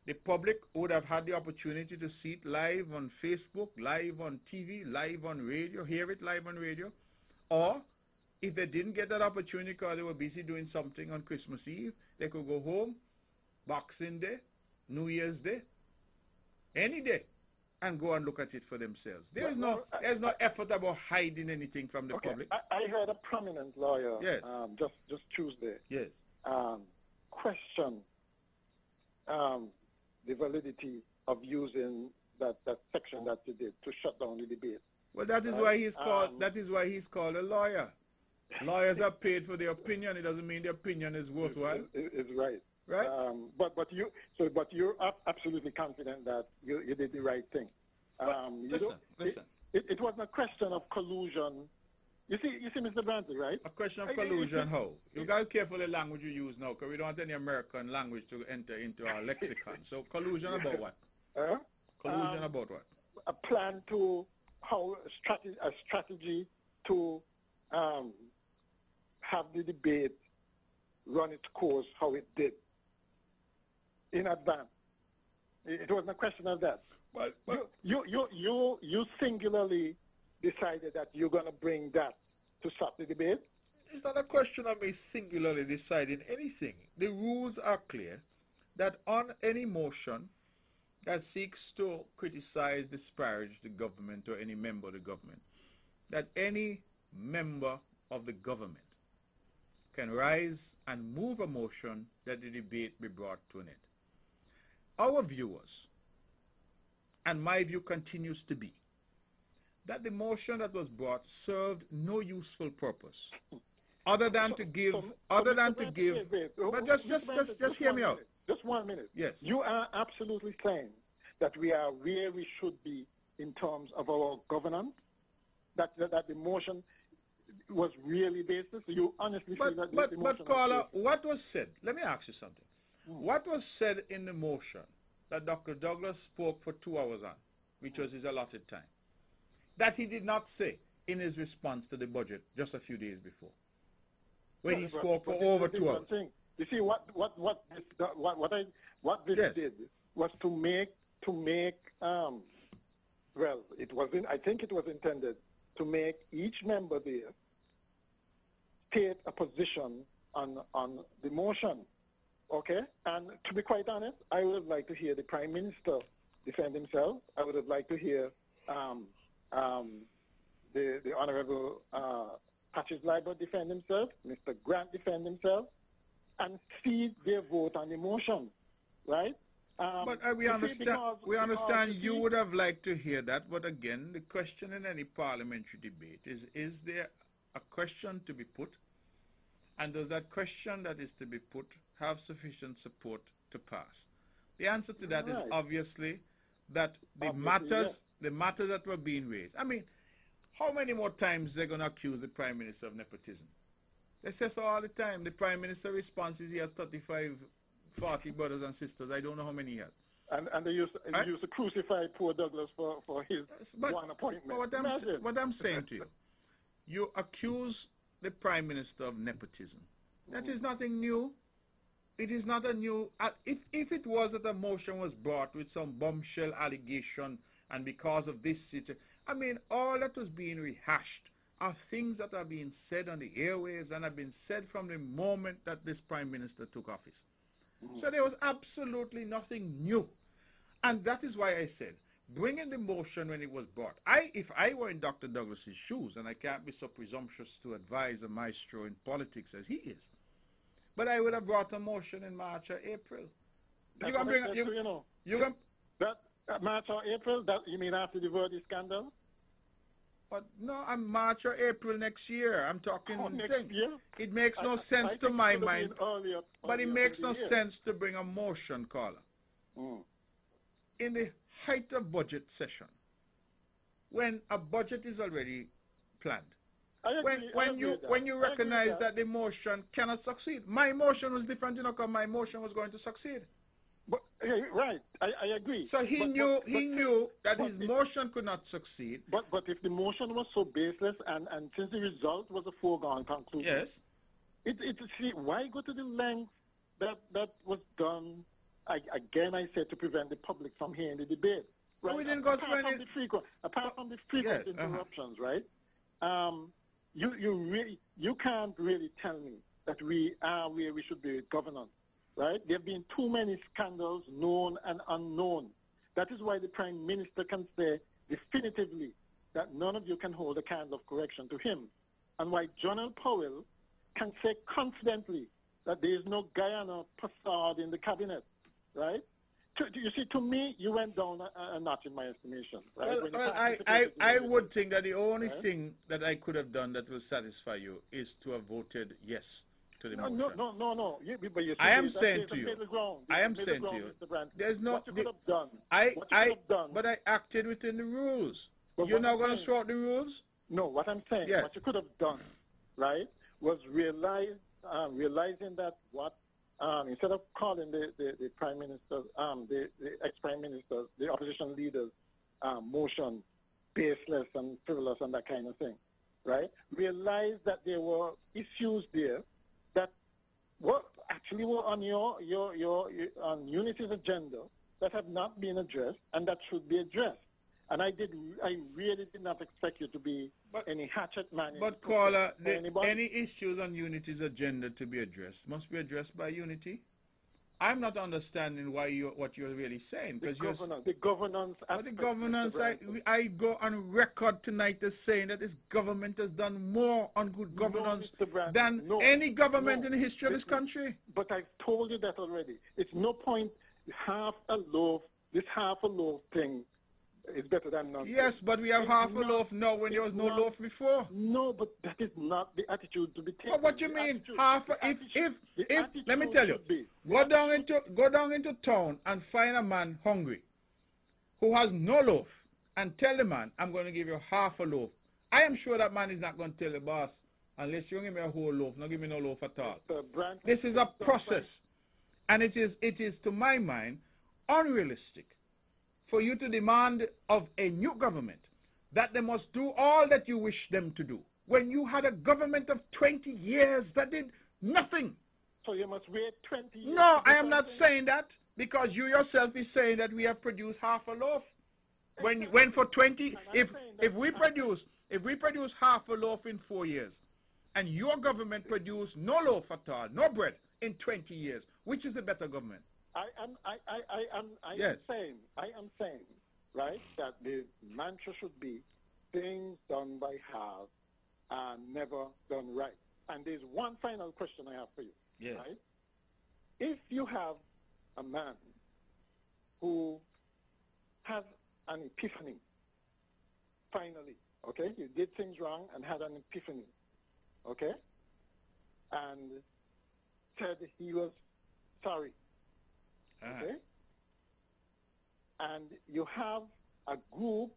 The public would have had the opportunity to see it live on Facebook, live on TV, live on radio, hear it live on radio. Or if they didn't get that opportunity because they were busy doing something on Christmas Eve, they could go home, Boxing Day, New Year's Day, any day, and go and look at it for themselves. There's no effort about hiding anything from the public. I heard a prominent lawyer just Tuesday question the validity of using that section that you did to shut down the debate. Well, that is why he's called. That is why he's called a lawyer. Lawyers are paid for their opinion. It doesn't mean the opinion is worthwhile. It's right. Right. But you're absolutely confident that you did the right thing. Listen. It wasn't a question of collusion. You see, Mr. Brantley, right? A question of collusion, how? You got to be careful the language you use now, because we don't want any American language to enter into our lexicon. So collusion about what? Collusion about what? A plan to a strategy to have the debate run its course how it did in advance. It wasn't a question of that. But you singularly decided that you're going to bring that to stop the debate? It's not a question of me singularly deciding anything. The rules are clear that on any motion that seeks to criticize, disparage the government or any member of the government, that any member of the government can rise and move a motion that the debate be brought to an end. Our viewers, and my view continues to be, that the motion that was brought served no useful purpose other than to give but just hear me out. Just 1 minute. Yes. You are absolutely saying that we are where we should be in terms of our governance, that the motion was really baseless. You honestly feel that the motion caller, what was said? Let me ask you something. What was said in the motion that Dr. Douglas spoke for 2 hours on, which was his allotted time, that he did not say in his response to the budget just a few days before, when he spoke for over 2 hours? You see, what this did was to make well, it wasn't. I think it was intended to make each member there state a position on the motion. Okay, and to be quite honest, I would have liked to hear the Prime Minister defend himself. I would have liked to hear the Honourable Patches Liber defend himself, Mr. Grant defend himself, and see their vote on the motion, right? But we understand you would have liked to hear that, but again, the question in any parliamentary debate is there a question to be put? And does that question that is to be put have sufficient support to pass? The answer to that is obviously that the matters that were being raised. I mean, how many more times they're going to accuse the Prime Minister of nepotism? They say so all the time. The Prime Minister response is he has 35, 40 brothers and sisters. I don't know how many he has. And they used to crucify poor Douglas for his one appointment. But what I'm saying to you, you accuse the Prime Minister of nepotism. That is nothing new. It is not a new... If it was that a motion was brought with some bombshell allegation and because of this... I mean, all that was being rehashed are things that are being said on the airwaves and have been said from the moment that this Prime Minister took office. So there was absolutely nothing new. And that is why I said, bringing the motion when it was brought. If I were in Dr. Douglas's shoes, and I can't be so presumptuous to advise a maestro in politics as he is, but I would have brought a motion in March or April. That March or April, that you mean after the Verdi scandal? But no, I'm March or April next year. I'm talking next year? It makes no sense to my mind. But it makes no sense to bring a motion, caller. In the height of budget session, when a budget is already planned, when you recognize that the motion cannot succeed. My motion was different, because my motion was going to succeed. But, right, I agree. So he knew that his motion could not succeed. But if the motion was so baseless and since the result was a foregone conclusion, yes, see, why go to the length that was done? Again, I said to prevent the public from hearing the debate. Right? No, we didn't go apart from the frequent interruptions, right? You can't really tell me that we are where we should be with governance. Right? There have been too many scandals, known and unknown. That is why the Prime Minister can say definitively that none of you can hold a candle of correction to him. And why General Powell can say confidently that there is no Guyana facade in the cabinet. Right? You see, to me, you went down a notch in my estimation. Right? Well, I would think that the only thing that I could have done that will satisfy you is to have voted yes to the motion. No. I am saying to you, there's no... What you could have done. But I acted within the rules. You're now going to throw out the rules? No, what I'm saying, what you could have done, right, was realizing that instead of calling the Prime Minister, the ex-Prime Minister, the opposition leaders' motion baseless and frivolous and that kind of thing, right, realize that there were issues there that actually were on on Unity's agenda that have not been addressed and that should be addressed. And I really did not expect you to be any hatchet man. But caller, any issues on Unity's agenda to be addressed must be addressed by Unity. I'm not understanding what you're really saying, because the governance. I go on record tonight as saying that this government has done more on good governance than any government in the history of this country. But I've told you that already. It's no point this half a loaf thing is better than none. Yes, but we have half a loaf now when there was no loaf before. No, but that is not the attitude to be taken. But what you mean? Let me tell you, go down into town and find a man hungry who has no loaf and tell the man, I'm going to give you half a loaf. I am sure that man is not going to tell the boss, unless you give me a whole loaf, not give me no loaf at all. This is a process. And it is, to my mind, unrealistic for you to demand of a new government that they must do all that you wish them to do, when you had a government of 20 years that did nothing. So you must wait 20 years. No, I am not saying that, because you yourself is saying that we have produced half a loaf. When for 20, if we produce half a loaf in 4 years, and your government produced no loaf at all, no bread in 20 years, which is the better government? I am saying, right, that the mantra should be things done by half and never done right. And there's one final question I have for you. Yes. Right? If you have a man who has an epiphany, finally, okay, you did things wrong and had an epiphany, okay, and said he was sorry, okay, and you have a group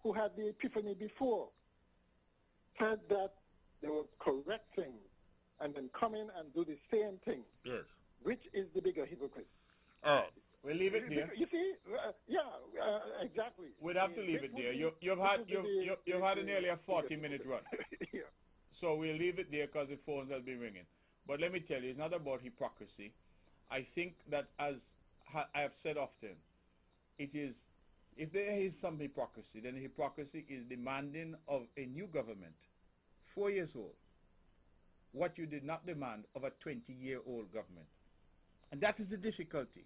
who had the epiphany before, said that they were correcting, and then come in and do the same thing. Yes. Which is the bigger hypocrite? Oh, we'll leave it there. You see, exactly. We'd have to leave it there. You've had nearly a 40-minute run. Yeah. So we'll leave it there because the phones have been ringing. But let me tell you, it's not about hypocrisy. I think that, as I have said often, it is, if there is some hypocrisy, then the hypocrisy is demanding of a new government, 4 years old, what you did not demand of a 20-year-old government. And that is the difficulty.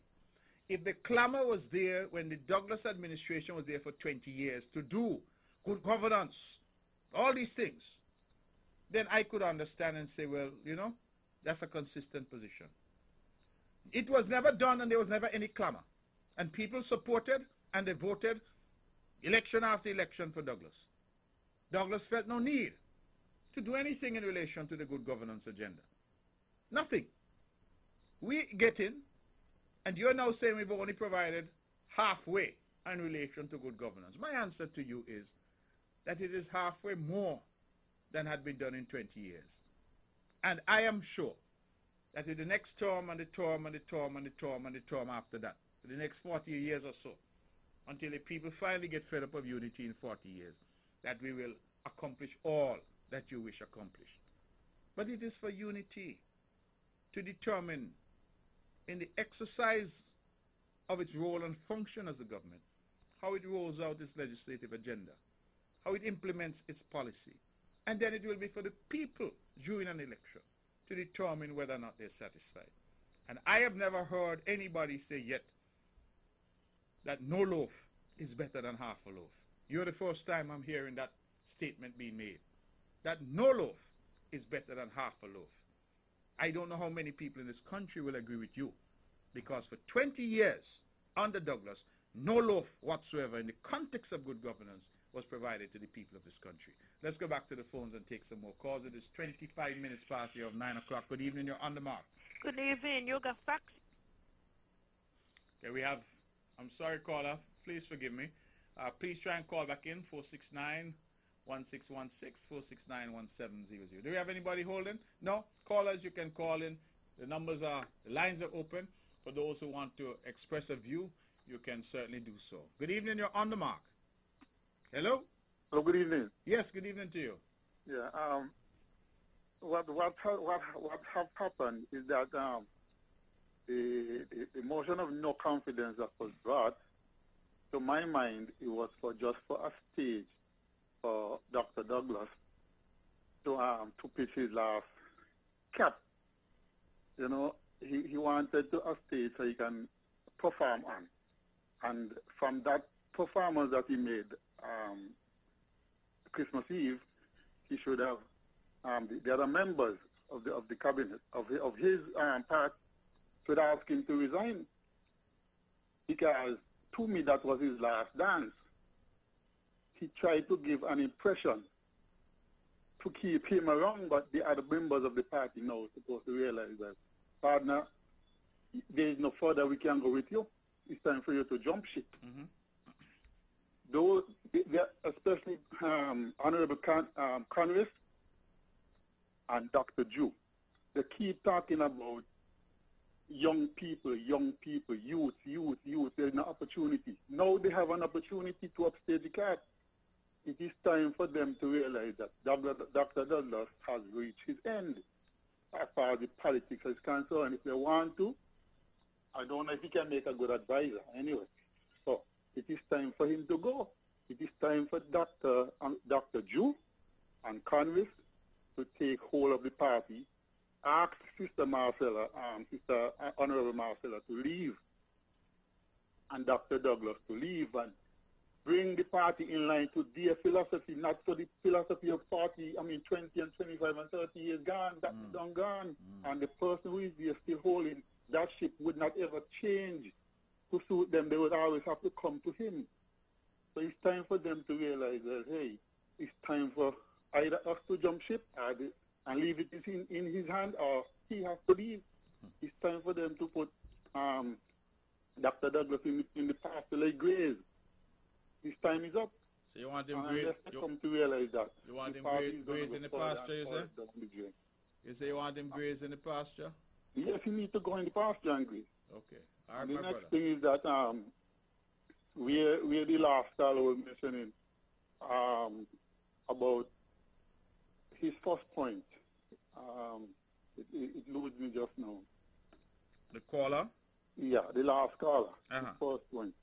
If the clamor was there when the Douglas administration was there for 20 years to do good governance, all these things, then I could understand and say, well, you know, that's a consistent position. It was never done, and there was never any clamor. And people supported and they voted election after election for Douglas. Douglas felt no need to do anything in relation to the good governance agenda. Nothing. We get in, and you're now saying we've only provided halfway in relation to good governance. My answer to you is that it is halfway more than had been done in 20 years. And I am sure that in the next term and the term and the term and the term and the term after that, for the next 40 years or so, until the people finally get fed up of unity in 40 years, that we will accomplish all that you wish accomplished. But it is for unity to determine, in the exercise of its role and function as a government, how it rolls out its legislative agenda, how it implements its policy. And then it will be for the people during an election to determine whether or not they're satisfied. And I have never heard anybody say yet that no loaf is better than half a loaf. You're the first time I'm hearing that statement being made, that no loaf is better than half a loaf. I don't know how many people in this country will agree with you, because for 20 years under Douglas, no loaf whatsoever in the context of good governance was provided to the people of this country. Let's go back to the phones and take some more calls. It is 25 minutes past the hour of 9 o'clock. Good evening, you're on the mark. Good evening, you got facts. Okay, we have, I'm sorry caller, please forgive me. Please try and call back in, 469-1616, 469-1700. Do we have anybody holding? No? Callers, you can call in. The lines are open. For those who want to express a view, you can certainly do so. Good evening, you're on the mark. Hello? Hello, good evening. Yes, good evening to you. Yeah, what have happened is that the motion of no confidence that was brought, to my mind, it was just for a stage for Dr. Douglas to pitch his last cap. You know, he wanted to a stage so he can perform on. And from that performance that he made Christmas Eve, he should have the other members of the cabinet of his part should ask him to resign, because to me that was his last dance. He tried to give an impression to keep him around, but the other members of the party now supposed to realize that, partner, there is no further we can go with you. It's time for you to jump ship. Mm-hmm. Those, especially Honorable Congress and Dr. Jew, they keep talking about young people, youth. There's an opportunity. Now they have an opportunity to upstage the cat. It is time for them to realize that Dr. Douglas has reached his end as far as the politics is concerned. If they want to, I don't know if he can make a good advisor anyway. So it is time for him to go. It is time for Dr. Jew and Congress to take hold of the party, ask Sister Marcella, Sister Honorable Marcella to leave, and Dr. Douglas to leave, and bring the party in line to their philosophy, not to the philosophy of party, 20 and 25 and 30 years gone, that is done gone. And the person who is there still holding that ship would not ever change to suit them. They would always have to come to him. So it's time for them to realize that, hey, it's time for either us to jump ship and leave it in his hand, or he has to leave. It's time for them to put Dr. Douglas in the pasture like graze. His time is up. So you want him come to realize that. You want him graze in the pasture, you say? You say you want him graze in the pasture? Yes, he needs to go in the pasture and graze. Okay. All right, the my next brother. thing is that where the last caller was mentioning about his first point. It loses me just now. The caller? Yeah, the last caller. Uh-huh. His first point.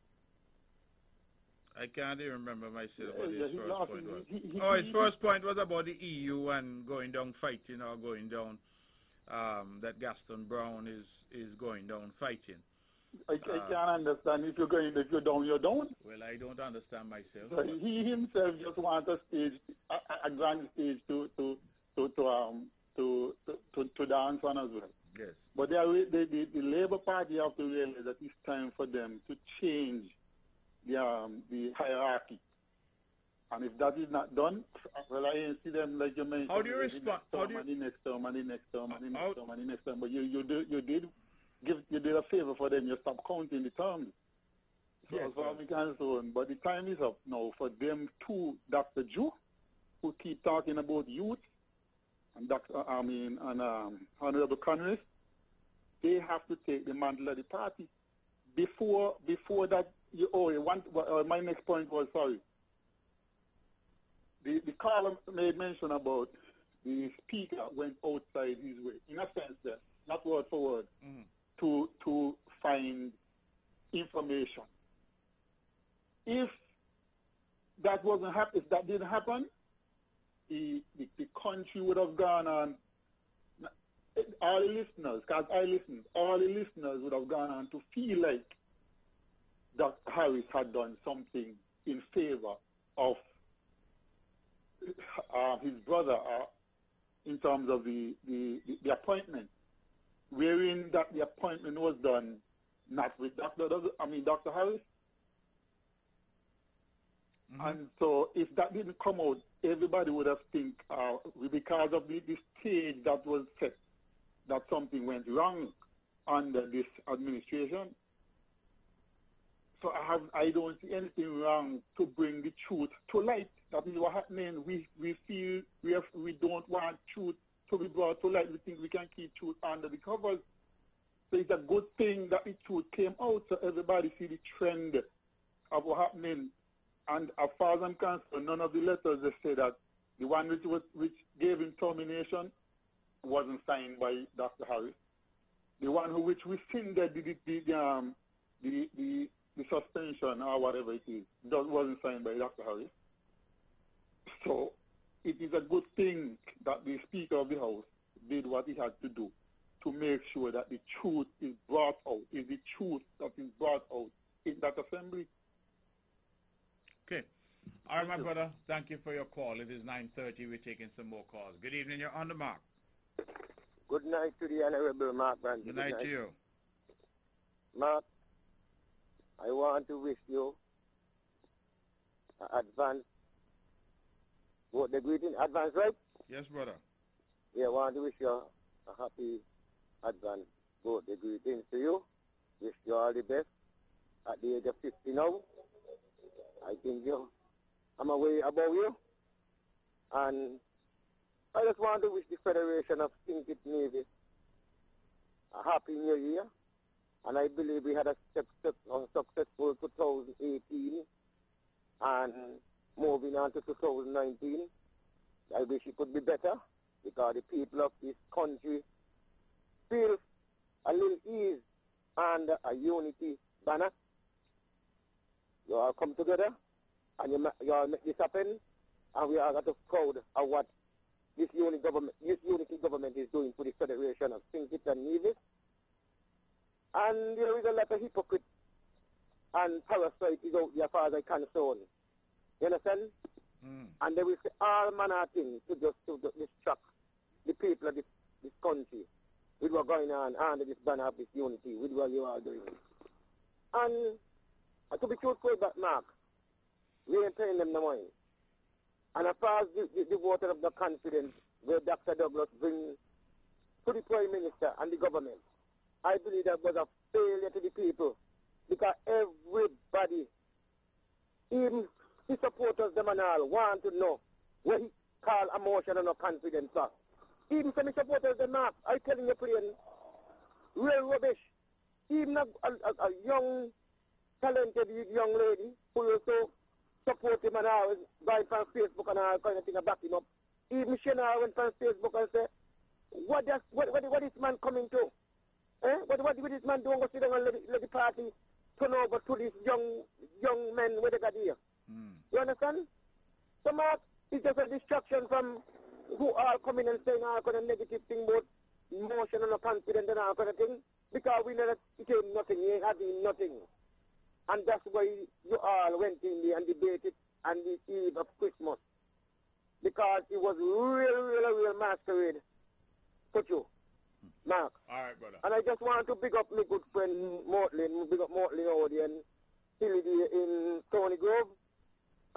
I can't even remember myself what Yeah, his first point was. he- His first point was about the EU and going down fighting, or going down, that Gaston Brown is going down fighting. I can't understand. If you're down, you're down. Well, I don't understand myself. So he himself just wants a grand stage to dance on as well. Yes. But the Labour Party have to realize that it's time for them to change the hierarchy. And if that is not done, well, I ain't see them like you mentioned. How do you respond? The next term. But you did a favor for them. You stopped counting the terms. So Yes, as far as we concerned, but the time is up now for them to Dr. Jew, who keep talking about youth, and Honorable Congress. They have to take the mantle of the party. Before that, my next point was, sorry. The caller made mention about the speaker went outside his way, in a sense, not word for word, to find information. If that didn't happen, the country would have gone on. All the listeners, because I listened, all the listeners would have gone on to feel like Dr. Harris had done something in favor of his brother in terms of the appointment, wherein that the appointment was done not with Dr. Harris. And so if that didn't come out, everybody would have think, because of the stage that was set, that something went wrong under this administration. So I don't see anything wrong to bring the truth to light. That is what's happening. We feel we don't want truth to be brought to light. We think we can keep truth under the covers. So it's a good thing that the truth came out, so everybody see the trend of what's happening. And as far as I'm concerned, none of the letters they say that the one which gave him termination wasn't signed by Dr. Harris. The one which rescinded the suspension or whatever it is wasn't signed by Dr. Harris. So it is a good thing that the Speaker of the House did what he had to do to make sure that the truth is brought out, is the truth that is brought out in that assembly. Okay. All right, my brother. Thank you for your call. It is 9:30. We're taking some more calls. Good evening. You're on the mark. Good night to the Honorable Mark Brandy. Good night to you. Mark, I want to wish you advance. What the greeting? Advance, right? Yes, brother. Yeah, I want to wish you a happy advance. Both the greetings to you. Wish you all the best. At the age of 50 now, I think I'm away above you. And I just want to wish the Federation of St. Kitts Navy a happy new year And I believe we had a successful 2018 and moving on to 2019. I wish it could be better because the people of this country feel a little ease under a unity banner. You all come together and you all make this happen, and we are at the proud of what this unity government is doing to the Federation of St. Kitts and Nevis. And there is a lot of hypocrite and parasites out there as far as I can concerned. You understand? And they will say all manner of things to distract the people of this country with what's going on under this banner of this unity, with what you are doing. And to be truthful about Mark, we ain't paying them no money. And as far as the vote of the confidence where Dr. Douglas brings to the Prime Minister and the government, I believe that was a failure to the people because everybody, even the supporters, them and all, want to know what he call emotion and no confidence for. Even some supporters, them not, I telling you plain, real rubbish. Even a young, talented young lady who also support him and always going on Facebook and all kind of thing and back him up. Even she now went on Facebook and said, what is man coming to? What this man doing? Go sit down and let the party turn over to these young men where they got here. You understand? So Mark, it's just a distraction from who are coming and saying all kind of negative thing about emotion and confidence and all kind of thing. Because we know that it ain't nothing, he ain't having nothing. And that's why you all went in there and debated on the eve of Christmas. Because it was real masquerade. Put you. Mark. All right, brother. And I just want to big up my good friend Mortlin, big up Mortlin Odeon, Hilly in Stony Grove,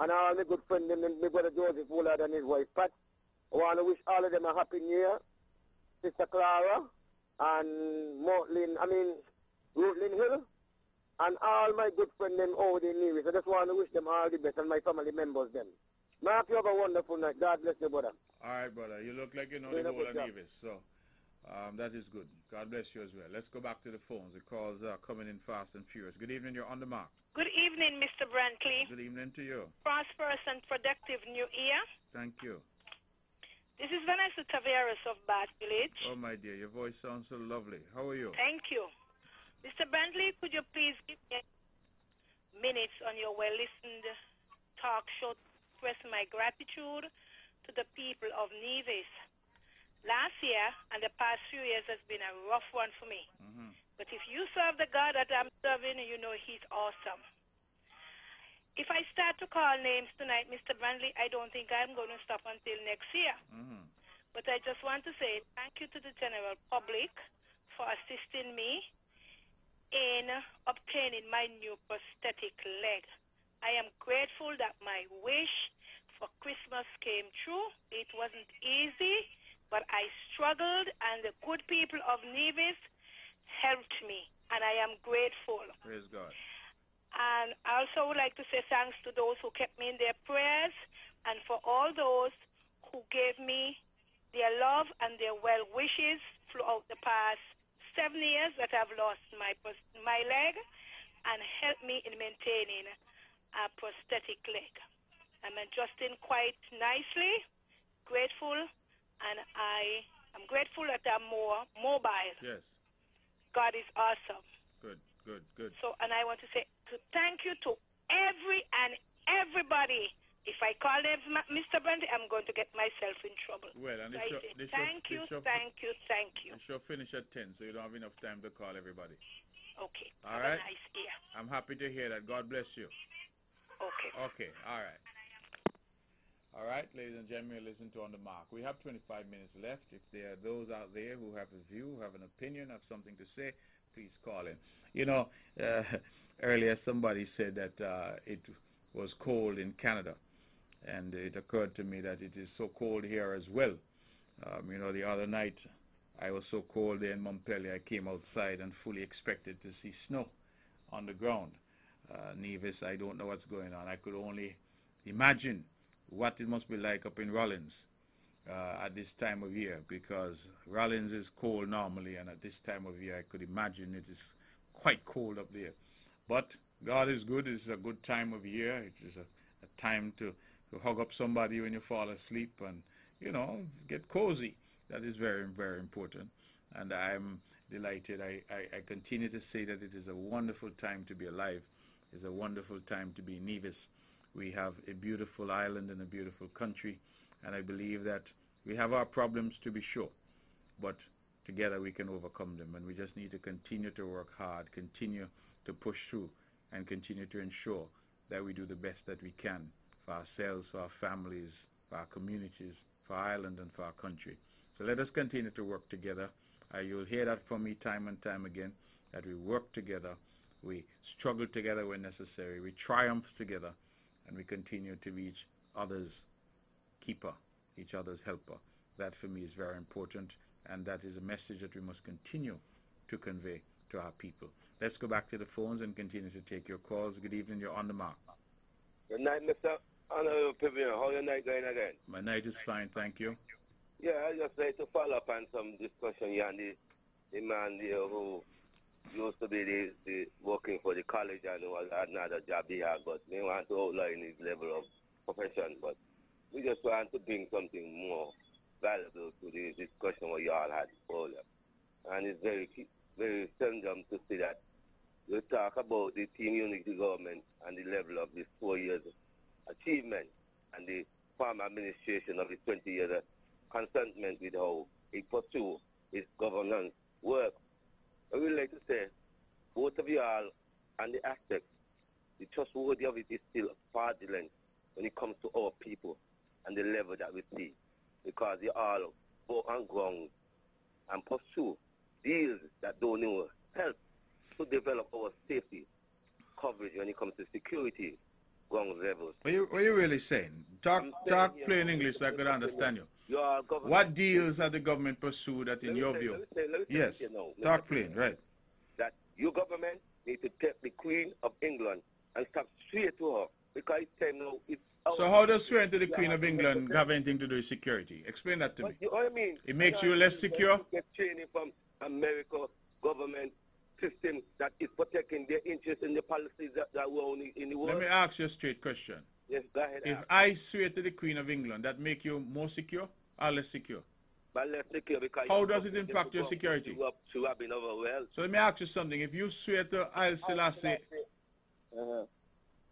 and all my good friends, my brother Joseph Woolard and his wife Pat. I want to wish all of them a happy new year. Sister Clara and Rutland Hill, and all my good friends them Odeon Nevis. I just want to wish them all the best and my family members them. Mark, you have a wonderful night. God bless you, brother. All right, brother. You look like you know the whole of Nevis, so that is good. God bless you as well. Let's go back to the phones. The calls are coming in fast and furious. Good evening. You're on the mark. Good evening, Mr. Brantley. Good evening to you. Prosperous and productive new year. Thank you. This is Vanessa Taveras of Bath Village. Oh, my dear. Your voice sounds so lovely. How are you? Thank you. Mr. Brantley, could you please give me minutes on your well-listened talk show to express my gratitude to the people of Nevis. Last year and the past few years has been a rough one for me. But if you serve the God that I'm serving, you know he's awesome. If I start to call names tonight, Mr. Brantley, I don't think I'm going to stop until next year. But I just want to say thank you to the general public for assisting me in obtaining my new prosthetic leg. I am grateful that my wish for Christmas came true. It wasn't easy, but I struggled, and the good people of Nevis helped me, and I am grateful. Praise God. And I also would like to say thanks to those who kept me in their prayers, and for all those who gave me their love and their well wishes throughout the past 7 years that I've lost my leg, and helped me in maintaining a prosthetic leg. I'm adjusting quite nicely, grateful, and I am grateful that I'm more mobile. Yes. God is awesome. Good. So, and I want to say thank you to everybody. If I call them Mr. Brantley, I'm going to get myself in trouble. Well, and thank you. The show finish at 10, so you don't have enough time to call everybody. Okay. All right. A nice ear. I'm happy to hear that. God bless you. Okay. All right. All right, ladies and gentlemen, listen to On the Mark. We have 25 minutes left. If there are those out there who have a view, who have an opinion, have something to say, please call in. You know, earlier somebody said that it was cold in Canada, and it occurred to me that it is so cold here as well. You know, the other night I was so cold there in Montpellier, I came outside and fully expected to see snow on the ground. Nevis, I don't know what's going on. I could only imagine what it must be like up in Rollins at this time of year, because Rollins is cold normally, and at this time of year I could imagine it is quite cold up there. But God is good. It's a good time of year. It is a time to hug up somebody when you fall asleep and, you know, get cozy. That is very, very important. And I'm delighted. I continue to say that it is a wonderful time to be alive. It's a wonderful time to be Nevis. We have a beautiful island and a beautiful country. And I believe that we have our problems, to be sure. But together we can overcome them. And we just need to continue to work hard, continue to push through, and continue to ensure that we do the best that we can for ourselves, for our families, for our communities, for our island, and for our country. So let us continue to work together. You'll hear that from me time and time again, that we work together, we struggle together when necessary, we triumph together, and we continue to be each other's keeper, each other's helper. That for me is very important, and that is a message that we must continue to convey to our people. Let's go back to the phones and continue to take your calls. Good evening, you're on the mark. Good night, Mr. Honorable Pavilion. How your night going again? My night is fine, thank you. Yeah, I just like to follow up on some discussion here and the man there who used to be the working for the college and was another job he had, but we want to outline his level of profession, but we just want to bring something more valuable to the discussion what you all had earlier. And it's very seldom to see that you talk about the team unity government and the level of this 4 years achievement and the farm administration of the 20 years consentment with how it pursue its governance work. I would like to say, both of you all and the aspect, the trustworthy of it is still fraudulent when it comes to our people and the level that we see, because you all go on ground and pursue deals that don't know help to develop our safety coverage when it comes to security ground levels. What are you really saying? Talk plain English so I could understand you. What deals have the government pursued that in your view? Yes, talk plain, right. That your government need to take the Queen of England and stop straight to her, because it's time now. So how does swearing to the Queen of England have anything to do with security? Explain that to me. I mean, it makes you less secure? Get training from America government system that is protecting their interests and the policies that were only in the world. Let me ask you a straight question. Yes, go ahead. If I swear to the Queen of England, that make you more secure or less secure? But less secure, because how does it impact your security? So let me ask you something. If you swear to Haile Selassie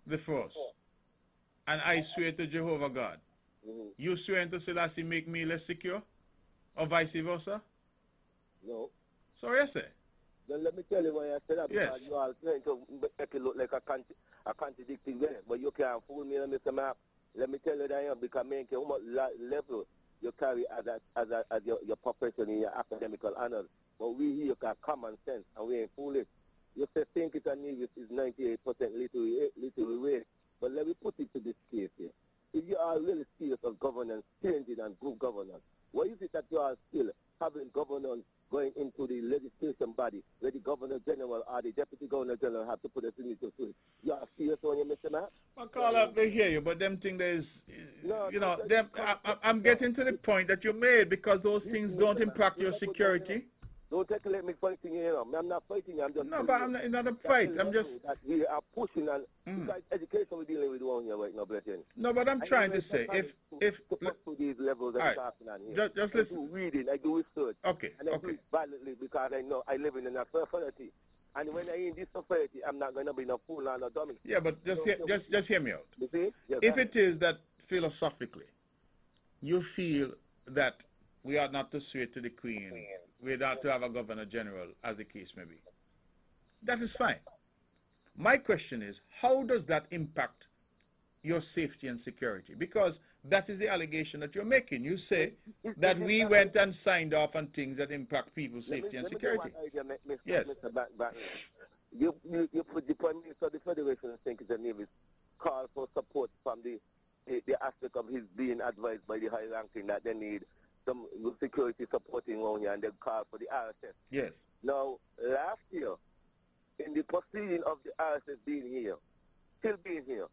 the first, and I swear to Jehovah God, you swearing to Selassie make me less secure? Or vice versa? No. So yes, sir. Then let me tell you why I said that, because you are trying to make it look like a contradicting way. But you can't fool me, Mr. Mapp. Let me tell you that I am, because I how much level you carry as your profession in your academical honors. But we here got common sense, and we ain't foolish. You say think it and Nevis is 98% little way. But let me put it to this case here. If you are really serious of governance, changing and good governance, why is it that you are still having governance going into the legislation body where the Governor General or the Deputy Governor General have to put a signature to it? You are serious on you, Mr. Mapp? I call up, they hear you, but them thing there's, I'm getting to the point that you made, because those things don't impact your security. Don't take me fighting you, I'm not fighting you. I'm just no, but I'm not a fight. I'm just that we are pushing, and because education we're dealing with one here right now, Brethren. No, but I'm trying to say if to these levels that I'm talking on here. Just listen. I do reading, I do research. Okay. And I do it violently, because I know I live in a society. And when I'm in this society, I'm not going to be no fool or no dummy. Yeah, but just hear me out. You see? Yes, if it is that philosophically you feel that we are not to swear to the Queen, we are not to have a Governor General, as the case may be, that is fine. My question is, how does that impact your safety and security? Because that is the allegation that you're making. You say that we went and signed off on things that impact people's safety and security. Yes. You put the Prime Minister of the Federation, I think, is the name, is call for support from the aspect of his being advised by the high ranking that they need some security supporting around here, and they call for the RSS. Yes. Now, last year, in the proceeding of the RSS being here, still being here,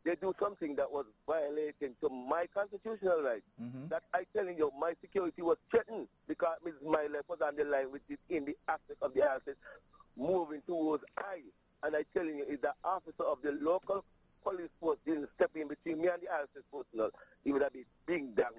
they do something that was violating to my constitutional rights. That I telling you, my security was threatened because Ms. Myler was on the line with it in the aspect of the RSS moving towards I. And I'm telling you, if the officer of the local police force didn't step in between me and the RSS personnel, he would have been big dang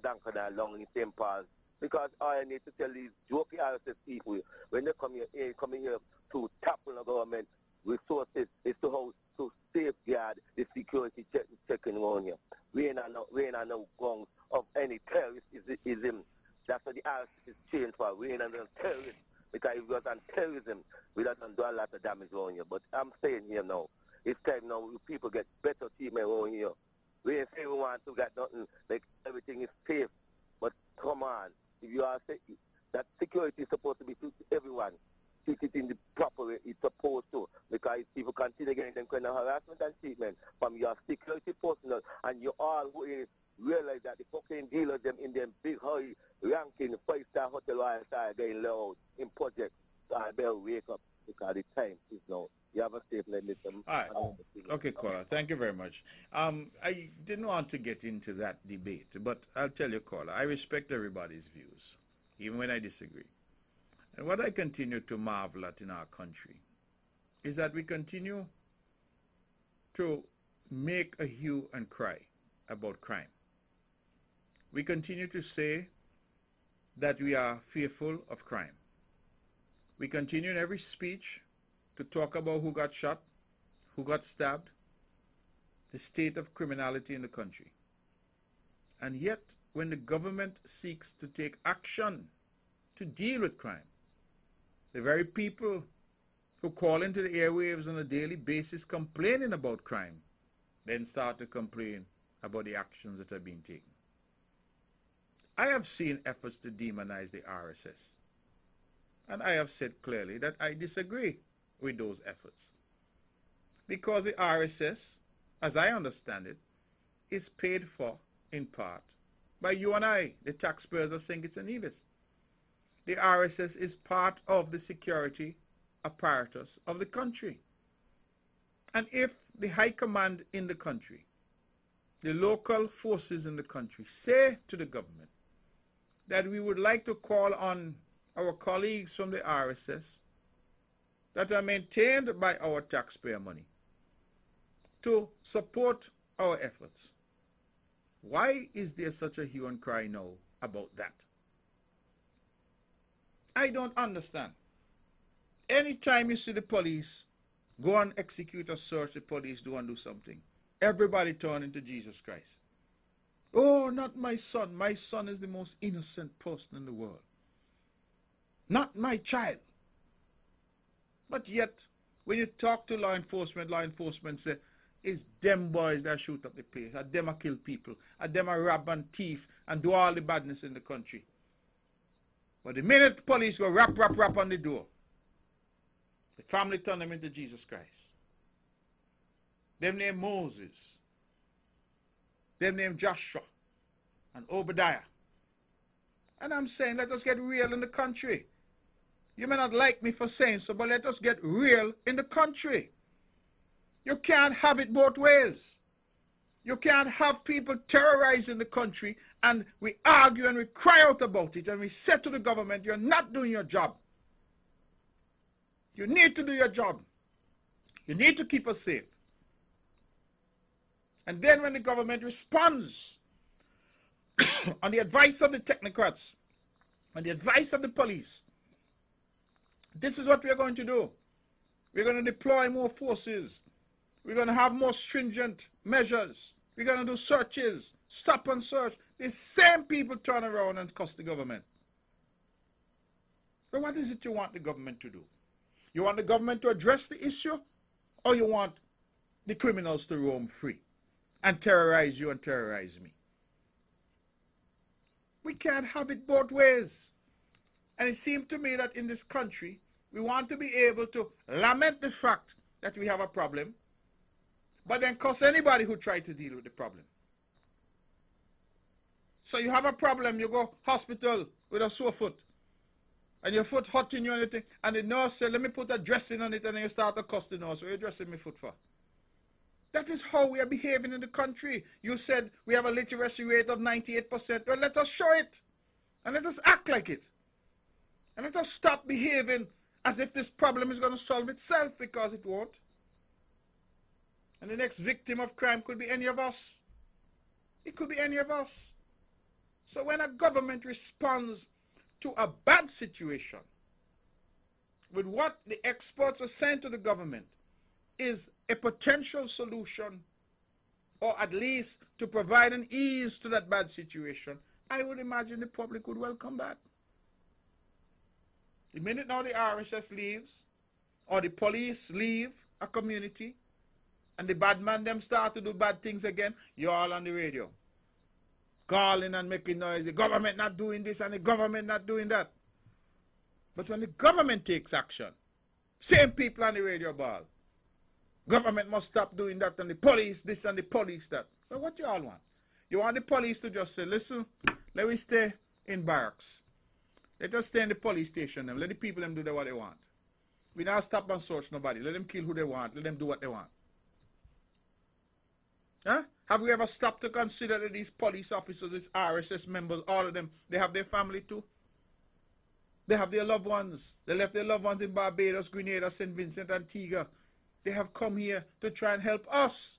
along in St. Paul's. Because all I need to tell these jokey RSS people, when they come here to tackle the government resources, is to safeguard the security checking around here. We ain't no guns of any terrorism. That's what the RSS is changed for. We ain't no terrorists. Because if we was on terrorism, we don't do a lot of damage around here. But I'm saying here now, it's time now people get better treatment around here. We ain't saying we want to get nothing, like everything is safe. But come on, if you are saying that security is supposed to be to everyone, treat it in the proper way it's supposed to. Because if people continue getting them kind of harassment and treatment from your security personnel, and you all who realize that the fucking dealers them in them big high ranking 5-star hotel while start getting loud in projects, so I better wake up because the time is now. You have a safe night, Mr. All right. Okay, caller. Thank you very much. I didn't want to get into that debate, but I'll tell you, caller, I respect everybody's views, even when I disagree. And what I continue to marvel at in our country is that we continue to make a hue and cry about crime. We continue to say that we are fearful of crime. We continue in every speech to talk about who got shot, who got stabbed, the state of criminality in the country. And yet, when the government seeks to take action to deal with crime, the very people who call into the airwaves on a daily basis complaining about crime then start to complain about the actions that are being taken. I have seen efforts to demonize the RSS, and I have said clearly that I disagree with those efforts, because the RSS, as I understand it, is paid for in part by you and I, the taxpayers of St. Kitts and Nevis. The RSS is part of the security apparatus of the country. And if the high command in the country, the local forces in the country, say to the government that we would like to call on our colleagues from the RSS that are maintained by our taxpayer money to support our efforts, why is there such a hue and cry now about that? I don't understand. Anytime you see the police go and execute a search, the police do and do something, everybody turn into Jesus Christ. Oh, not my son. My son is the most innocent person in the world. Not my child. But yet, when you talk to law enforcement say, it's them boys that shoot up the place, and them a kill people, and them a rob and thief, and do all the badness in the country. But the minute the police go rap on the door, the family turn them into Jesus Christ. Them named Moses. Them named Joshua and Obadiah. And I'm saying, let us get real in the country. You may not like me for saying so, but let us get real in the country. You can't have it both ways. You can't have people terrorizing the country and we argue and we cry out about it and we say to the government, you're not doing your job. You need to do your job. You need to keep us safe. And then when the government responds on the advice of the technocrats, on the advice of the police, this is what we're going to do. We're going to deploy more forces. We're going to have more stringent measures. We're going to do searches, stop and search. The same people turn around and cuss the government. But what is it you want the government to do? You want the government to address the issue, or you want the criminals to roam free and terrorize you and terrorize me? We can't have it both ways. And it seems to me that in this country, we want to be able to lament the fact that we have a problem, but then curse anybody who tries to deal with the problem. So you have a problem, you go hospital with a sore foot, and your foot hurting you and anything, and the nurse said, let me put a dressing on it, and then you start to cuss the nurse. What are you dressing my foot for? That is how we are behaving in the country. You said we have a literacy rate of 98%. Well, let us show it, and let us act like it. And let us stop behaving As if this problem is going to solve itself, because it won't. And the next victim of crime could be any of us. It could be any of us. So when a government responds to a bad situation with what the experts are saying to the government is a potential solution, or at least to provide an ease to that bad situation, I would imagine the public would welcome that. The minute now the RSS leaves, or the police leave a community, and the bad man them start to do bad things again, you're all on the radio, calling and making noise. The government not doing this and the government not doing that. But when the government takes action, same people on the radio ball, government must stop doing that, and the police this and the police that. Well, what you all want? You want the police to just say, listen, let me stay in barracks. Let us stay in the police station. Let the people them do what they want. We now stop and search nobody. Let them kill who they want. Let them do what they want. Huh? Have we ever stopped to consider that these police officers, these RSS members, all of them, they have their family too? They have their loved ones. They left their loved ones in Barbados, Grenada, St. Vincent, Antigua. They have come here to try and help us.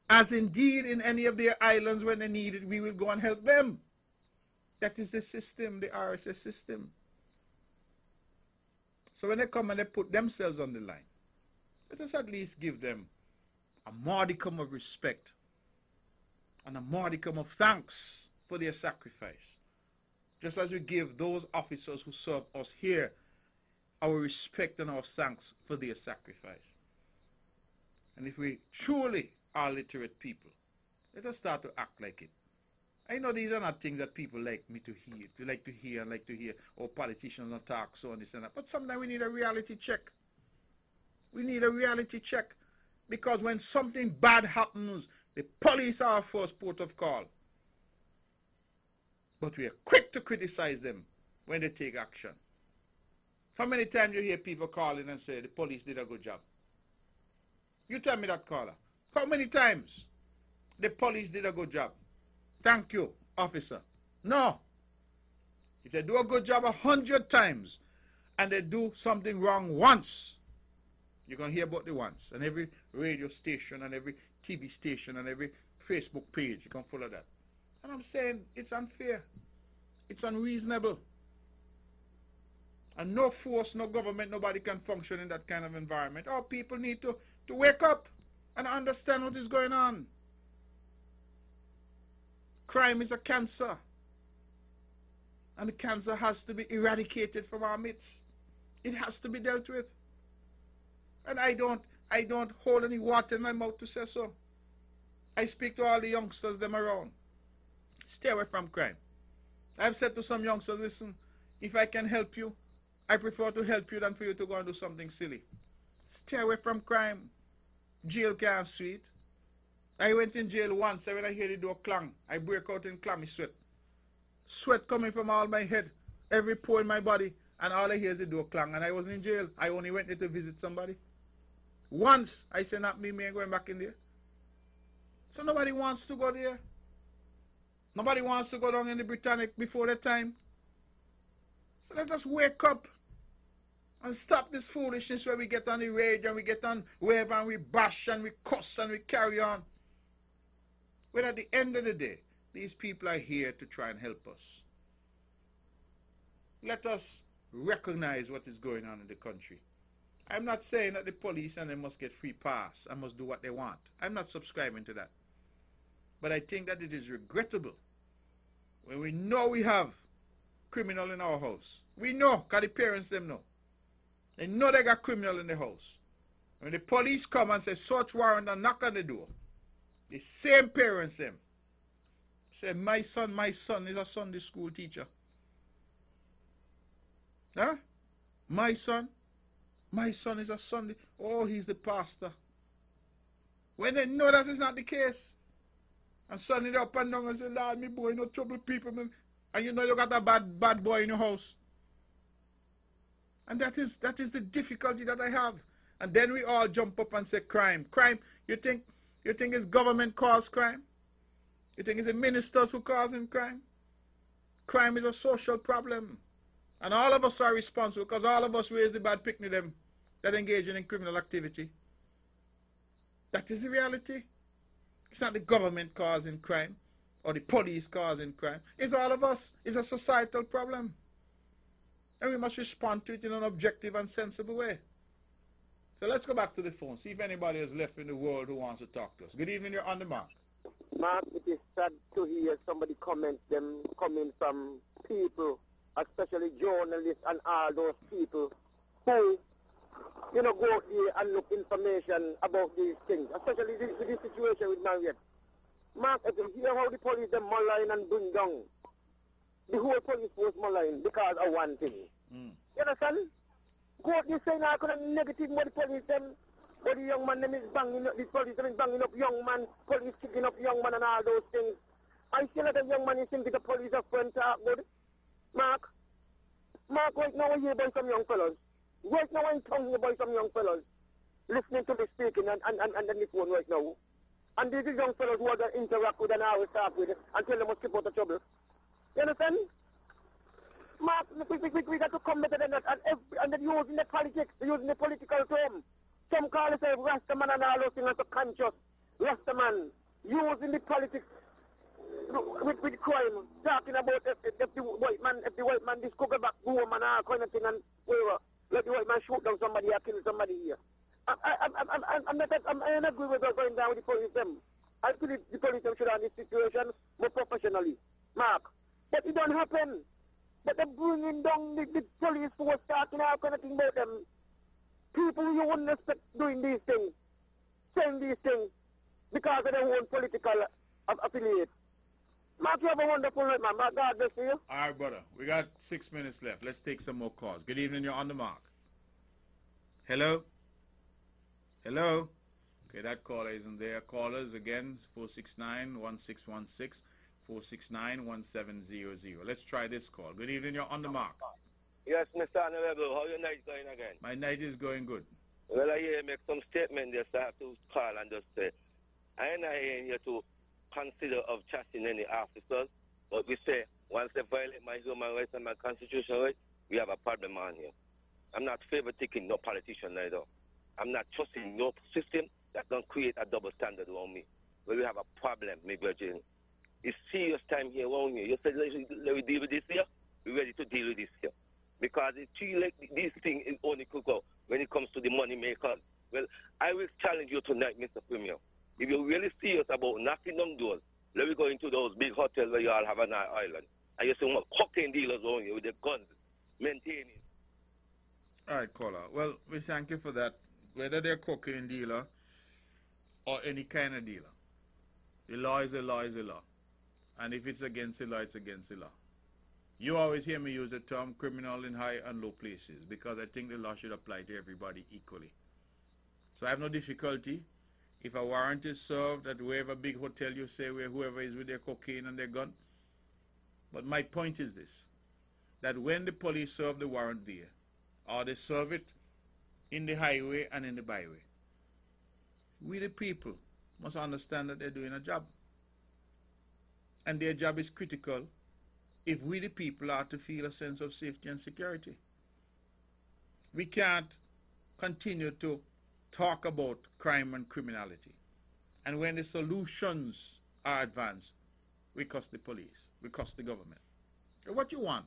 As indeed in any of their islands when they need it, we will go and help them. That is the system, the RSS system. So when they come and they put themselves on the line, let us at least give them a modicum of respect and a modicum of thanks for their sacrifice. Just as we give those officers who serve us here our respect and our thanks for their sacrifice. And if we truly are literate people, let us start to act like it. I know these are not things that people like me to hear, or politicians not talk, so on this and that. But sometimes we need a reality check. We need a reality check. Because when something bad happens, the police are our first port of call. But we are quick to criticize them when they take action. How many times you hear people calling and say the police did a good job? You tell me that, caller. How many times the police did a good job? Thank you, officer. No. If they do a good job 100 times and they do something wrong once, you're going to hear about the once. And every radio station and every TV station and every Facebook page, you can follow that. And I'm saying it's unfair. It's unreasonable. And no force, no government, nobody can function in that kind of environment. Our people need to wake up and understand what is going on. Crime is a cancer. And the cancer has to be eradicated from our midst. It has to be dealt with. And I don't hold any water in my mouth to say so. I speak to all the youngsters them around. Stay away from crime. I've said to some youngsters, listen, if I can help you, I prefer to help you than for you to go and do something silly. Stay away from crime. Jail can't sweet. I went in jail once, and when I hear the door clang, I break out in clammy sweat. Sweat coming from all my head, every pore in my body, and all I hear is the door clang. And I wasn't in jail. I only went there to visit somebody. Once, I said, not me ain't going back in there. So nobody wants to go there. Nobody wants to go down in the Britannic before the time. So let us wake up and stop this foolishness where we get on the radio and we get on wave and we bash and we cuss and we carry on. When at the end of the day, these people are here to try and help us. Let us recognize what is going on in the country. I'm not saying that the police and they must get free pass and must do what they want. I'm not subscribing to that. But I think that it is regrettable when we know we have criminal in our house. We know, because the parents them know. They know they got criminal in the house. When the police come and say search warrant and knock on the door, the same parents them say, my son is a Sunday school teacher. Huh? My son is a Sunday. Oh, he's the pastor. When they know that is not the case. And suddenly they up and down and say, Lord, me boy, no trouble people. Man. And you know you got a bad boy in your house. And that is the difficulty that I have. And then we all jump up and say crime. Crime, you think it's government caused crime? You think it's the ministers who causing crime? Crime is a social problem. And all of us are responsible because all of us raise the bad picnic them that engaging in criminal activity. That is the reality. It's not the government causing crime or the police causing crime. It's all of us. It's a societal problem. And we must respond to it in an objective and sensible way. So let's go back to the phone. See if anybody is left in the world who wants to talk to us. Good evening, you're on the mark. Mark, it is sad to hear somebody comment them coming from people, especially journalists and all those people who, you know, go out there and look information about these things, especially this situation with Marriott. Mark, if you hear how the police them malign and bring down the whole police force malign because of one thing. You understand? Go out there saying I couldn't negative what the police them, but the young man them is banging up, the police them is banging up young man, police kicking up young man and all those things. I see that a young man is thinking the police are friend talk good. Mark, right now I hear about some young fellas. Right now I'm talking about some young fellas listening to me speaking and the phone right now. And these are young fellas who are going to interact with and always talk with and tell them to keep out of trouble. You understand? Mark, we got to come better than that. And they're using the politics, they're using the political term. Some call themselves Rastaman and all those things as a conscious Rastaman. Using the politics with crime, talking about if the white man discover back home and all kind of thing and whatever. Let the white man shoot down somebody or kill somebody here. I'm not agree with us going down with the police them. I believe the police them should handle this situation more professionally. Mark. But it don't happen. But they're bringing down the police force, talking all kind of thing about them. People you wouldn't expect doing these things, saying these things, because of their own political affiliate. Mark, you have a wonderful night, man. God bless you. All right, brother. We got 6 minutes left. Let's take some more calls. Good evening. You're on the mark. Hello? Hello? Okay, that caller isn't there. Callers, again, 469-1616, 469-1700. Let's try this call. Good evening. You're on the mark. Yes, Mr. Honorable. How your night going again? My night is going good. Well, I hear you make some statement there, so I have to call and just say, I ain't hearing you to consider of chasing any officers, but we say, once they violate my human rights and my constitutional rights, we have a problem on here. I'm not favoriting no politician either. I'm not trusting no system that's going to create a double standard around me. Well, we have a problem, my virgin. It's serious time here around here. You said, let me deal with this here. We're ready to deal with this here. Because it's too like this thing is only cook out when it comes to the money makers. Well, I will challenge you tonight, Mr. Premier. If you're really serious about knocking down doors, let me go into those big hotels where you all have an island. And you see more cocaine dealers on you with their guns, maintaining. All right, caller. Well, we thank you for that. Whether they're cocaine dealer or any kind of dealer, the law is a law is a law. And if it's against the law, it's against the law. You always hear me use the term criminal in high and low places because I think the law should apply to everybody equally. So I have no difficulty if a warrant is served at wherever big hotel you say where whoever is with their cocaine and their gun. But my point is this, that when the police serve the warrant there, or they serve it in the highway and in the byway, we the people must understand that they're doing a job. And their job is critical if we the people are to feel a sense of safety and security. We can't continue to talk about crime and criminality. And when the solutions are advanced, we cost the police, we cost the government. What you want?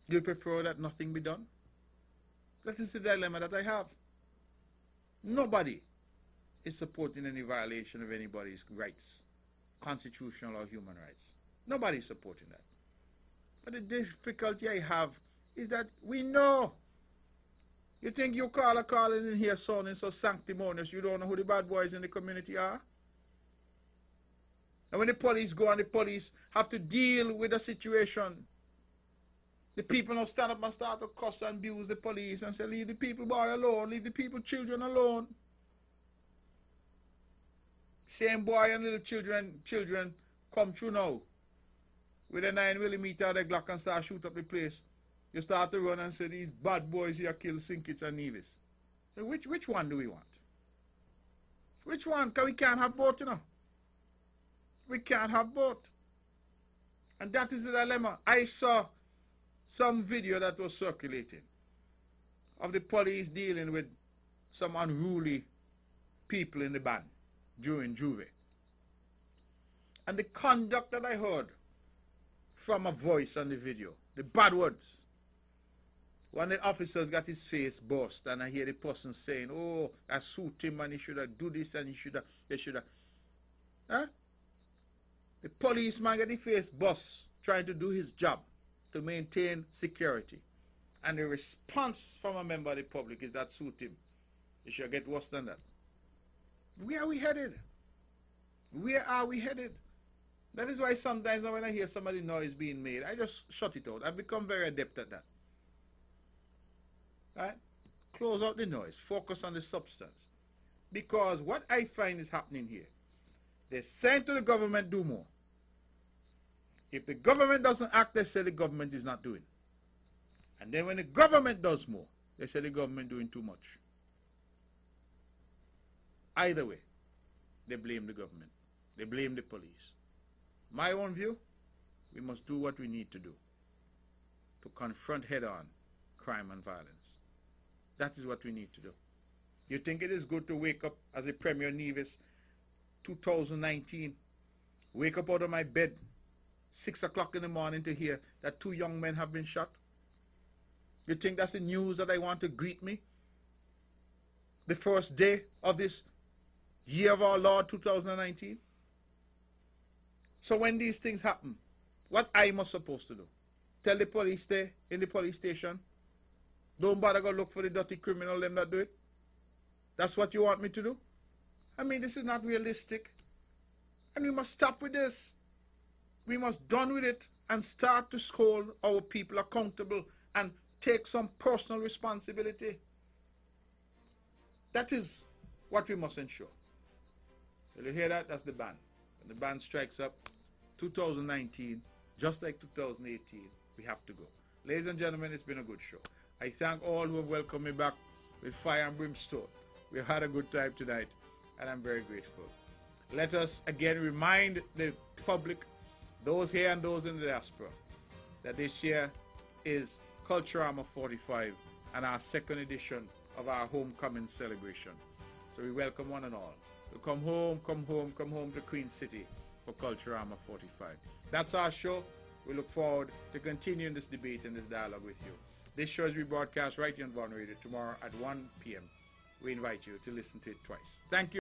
Do you prefer that nothing be done? That is the dilemma that I have. Nobody is supporting any violation of anybody's rights, constitutional or human rights. Nobody is supporting that. But the difficulty I have is that we know. You think you calling in here sounding so sanctimonious, you don't know who the bad boys in the community are? And when the police go and the police have to deal with a situation, the people now stand up and start to cuss and abuse the police and say, leave the people boy alone, leave the people children alone. Same boy and little children come through now with a 9mm or the Glock and start shoot up the place. You start to run and say these bad boys here kill Sinkits and Nevis. So which one do we want? Which one? Because we can't have both, you know. We can't have both. And that is the dilemma. I saw some video that was circulating of the police dealing with some unruly people in the band during Juve. And the conduct that I heard from a voice on the video, the bad words. One of the officers got his face bust, and I hear the person saying, oh, I suit him and he should have do this and they should have. Huh? The policeman got his face bust trying to do his job to maintain security. And the response from a member of the public is that suit him. It should get worse than that. Where are we headed? Where are we headed? That is why sometimes when I hear somebody noise being made, I just shut it out. I've become very adept at that. Right? Close out the noise. Focus on the substance. Because what I find is happening here, they're saying to the government, do more. If the government doesn't act, they say the government is not doing. And then when the government does more, they say the government doing too much. Either way, they blame the government. They blame the police. My own view, we must do what we need to do to confront head-on crime and violence. That is what we need to do. You think it is good to wake up as a Premier Nevis 2019, wake up out of my bed 6 o'clock in the morning to hear that 2 young men have been shot? You think that's the news that I want to greet me? The first day of this year of our Lord 2019? So when these things happen, what I must supposed to do? Tell the police stay in the police station? Don't bother go look for the dirty criminal them that do it? That's what you want me to do? I mean, this is not realistic. And we must stop with this. We must done with it and start to hold our people accountable and take some personal responsibility. That is what we must ensure. Will you hear that? That's the ban. When the ban strikes up, 2019, just like 2018, we have to go. Ladies and gentlemen, it's been a good show. I thank all who have welcomed me back with fire and brimstone. We've had a good time tonight, and I'm very grateful. Let us again remind the public, those here and those in the diaspora, that this year is Culturama 45 and our second edition of our homecoming celebration. So we welcome one and all to come home to Queen City for Culturama 45. That's our show. We look forward to continuing this debate and this dialogue with you. This show is rebroadcast right here on Vaughan Radio tomorrow at 1 p.m. We invite you to listen to it twice. Thank you.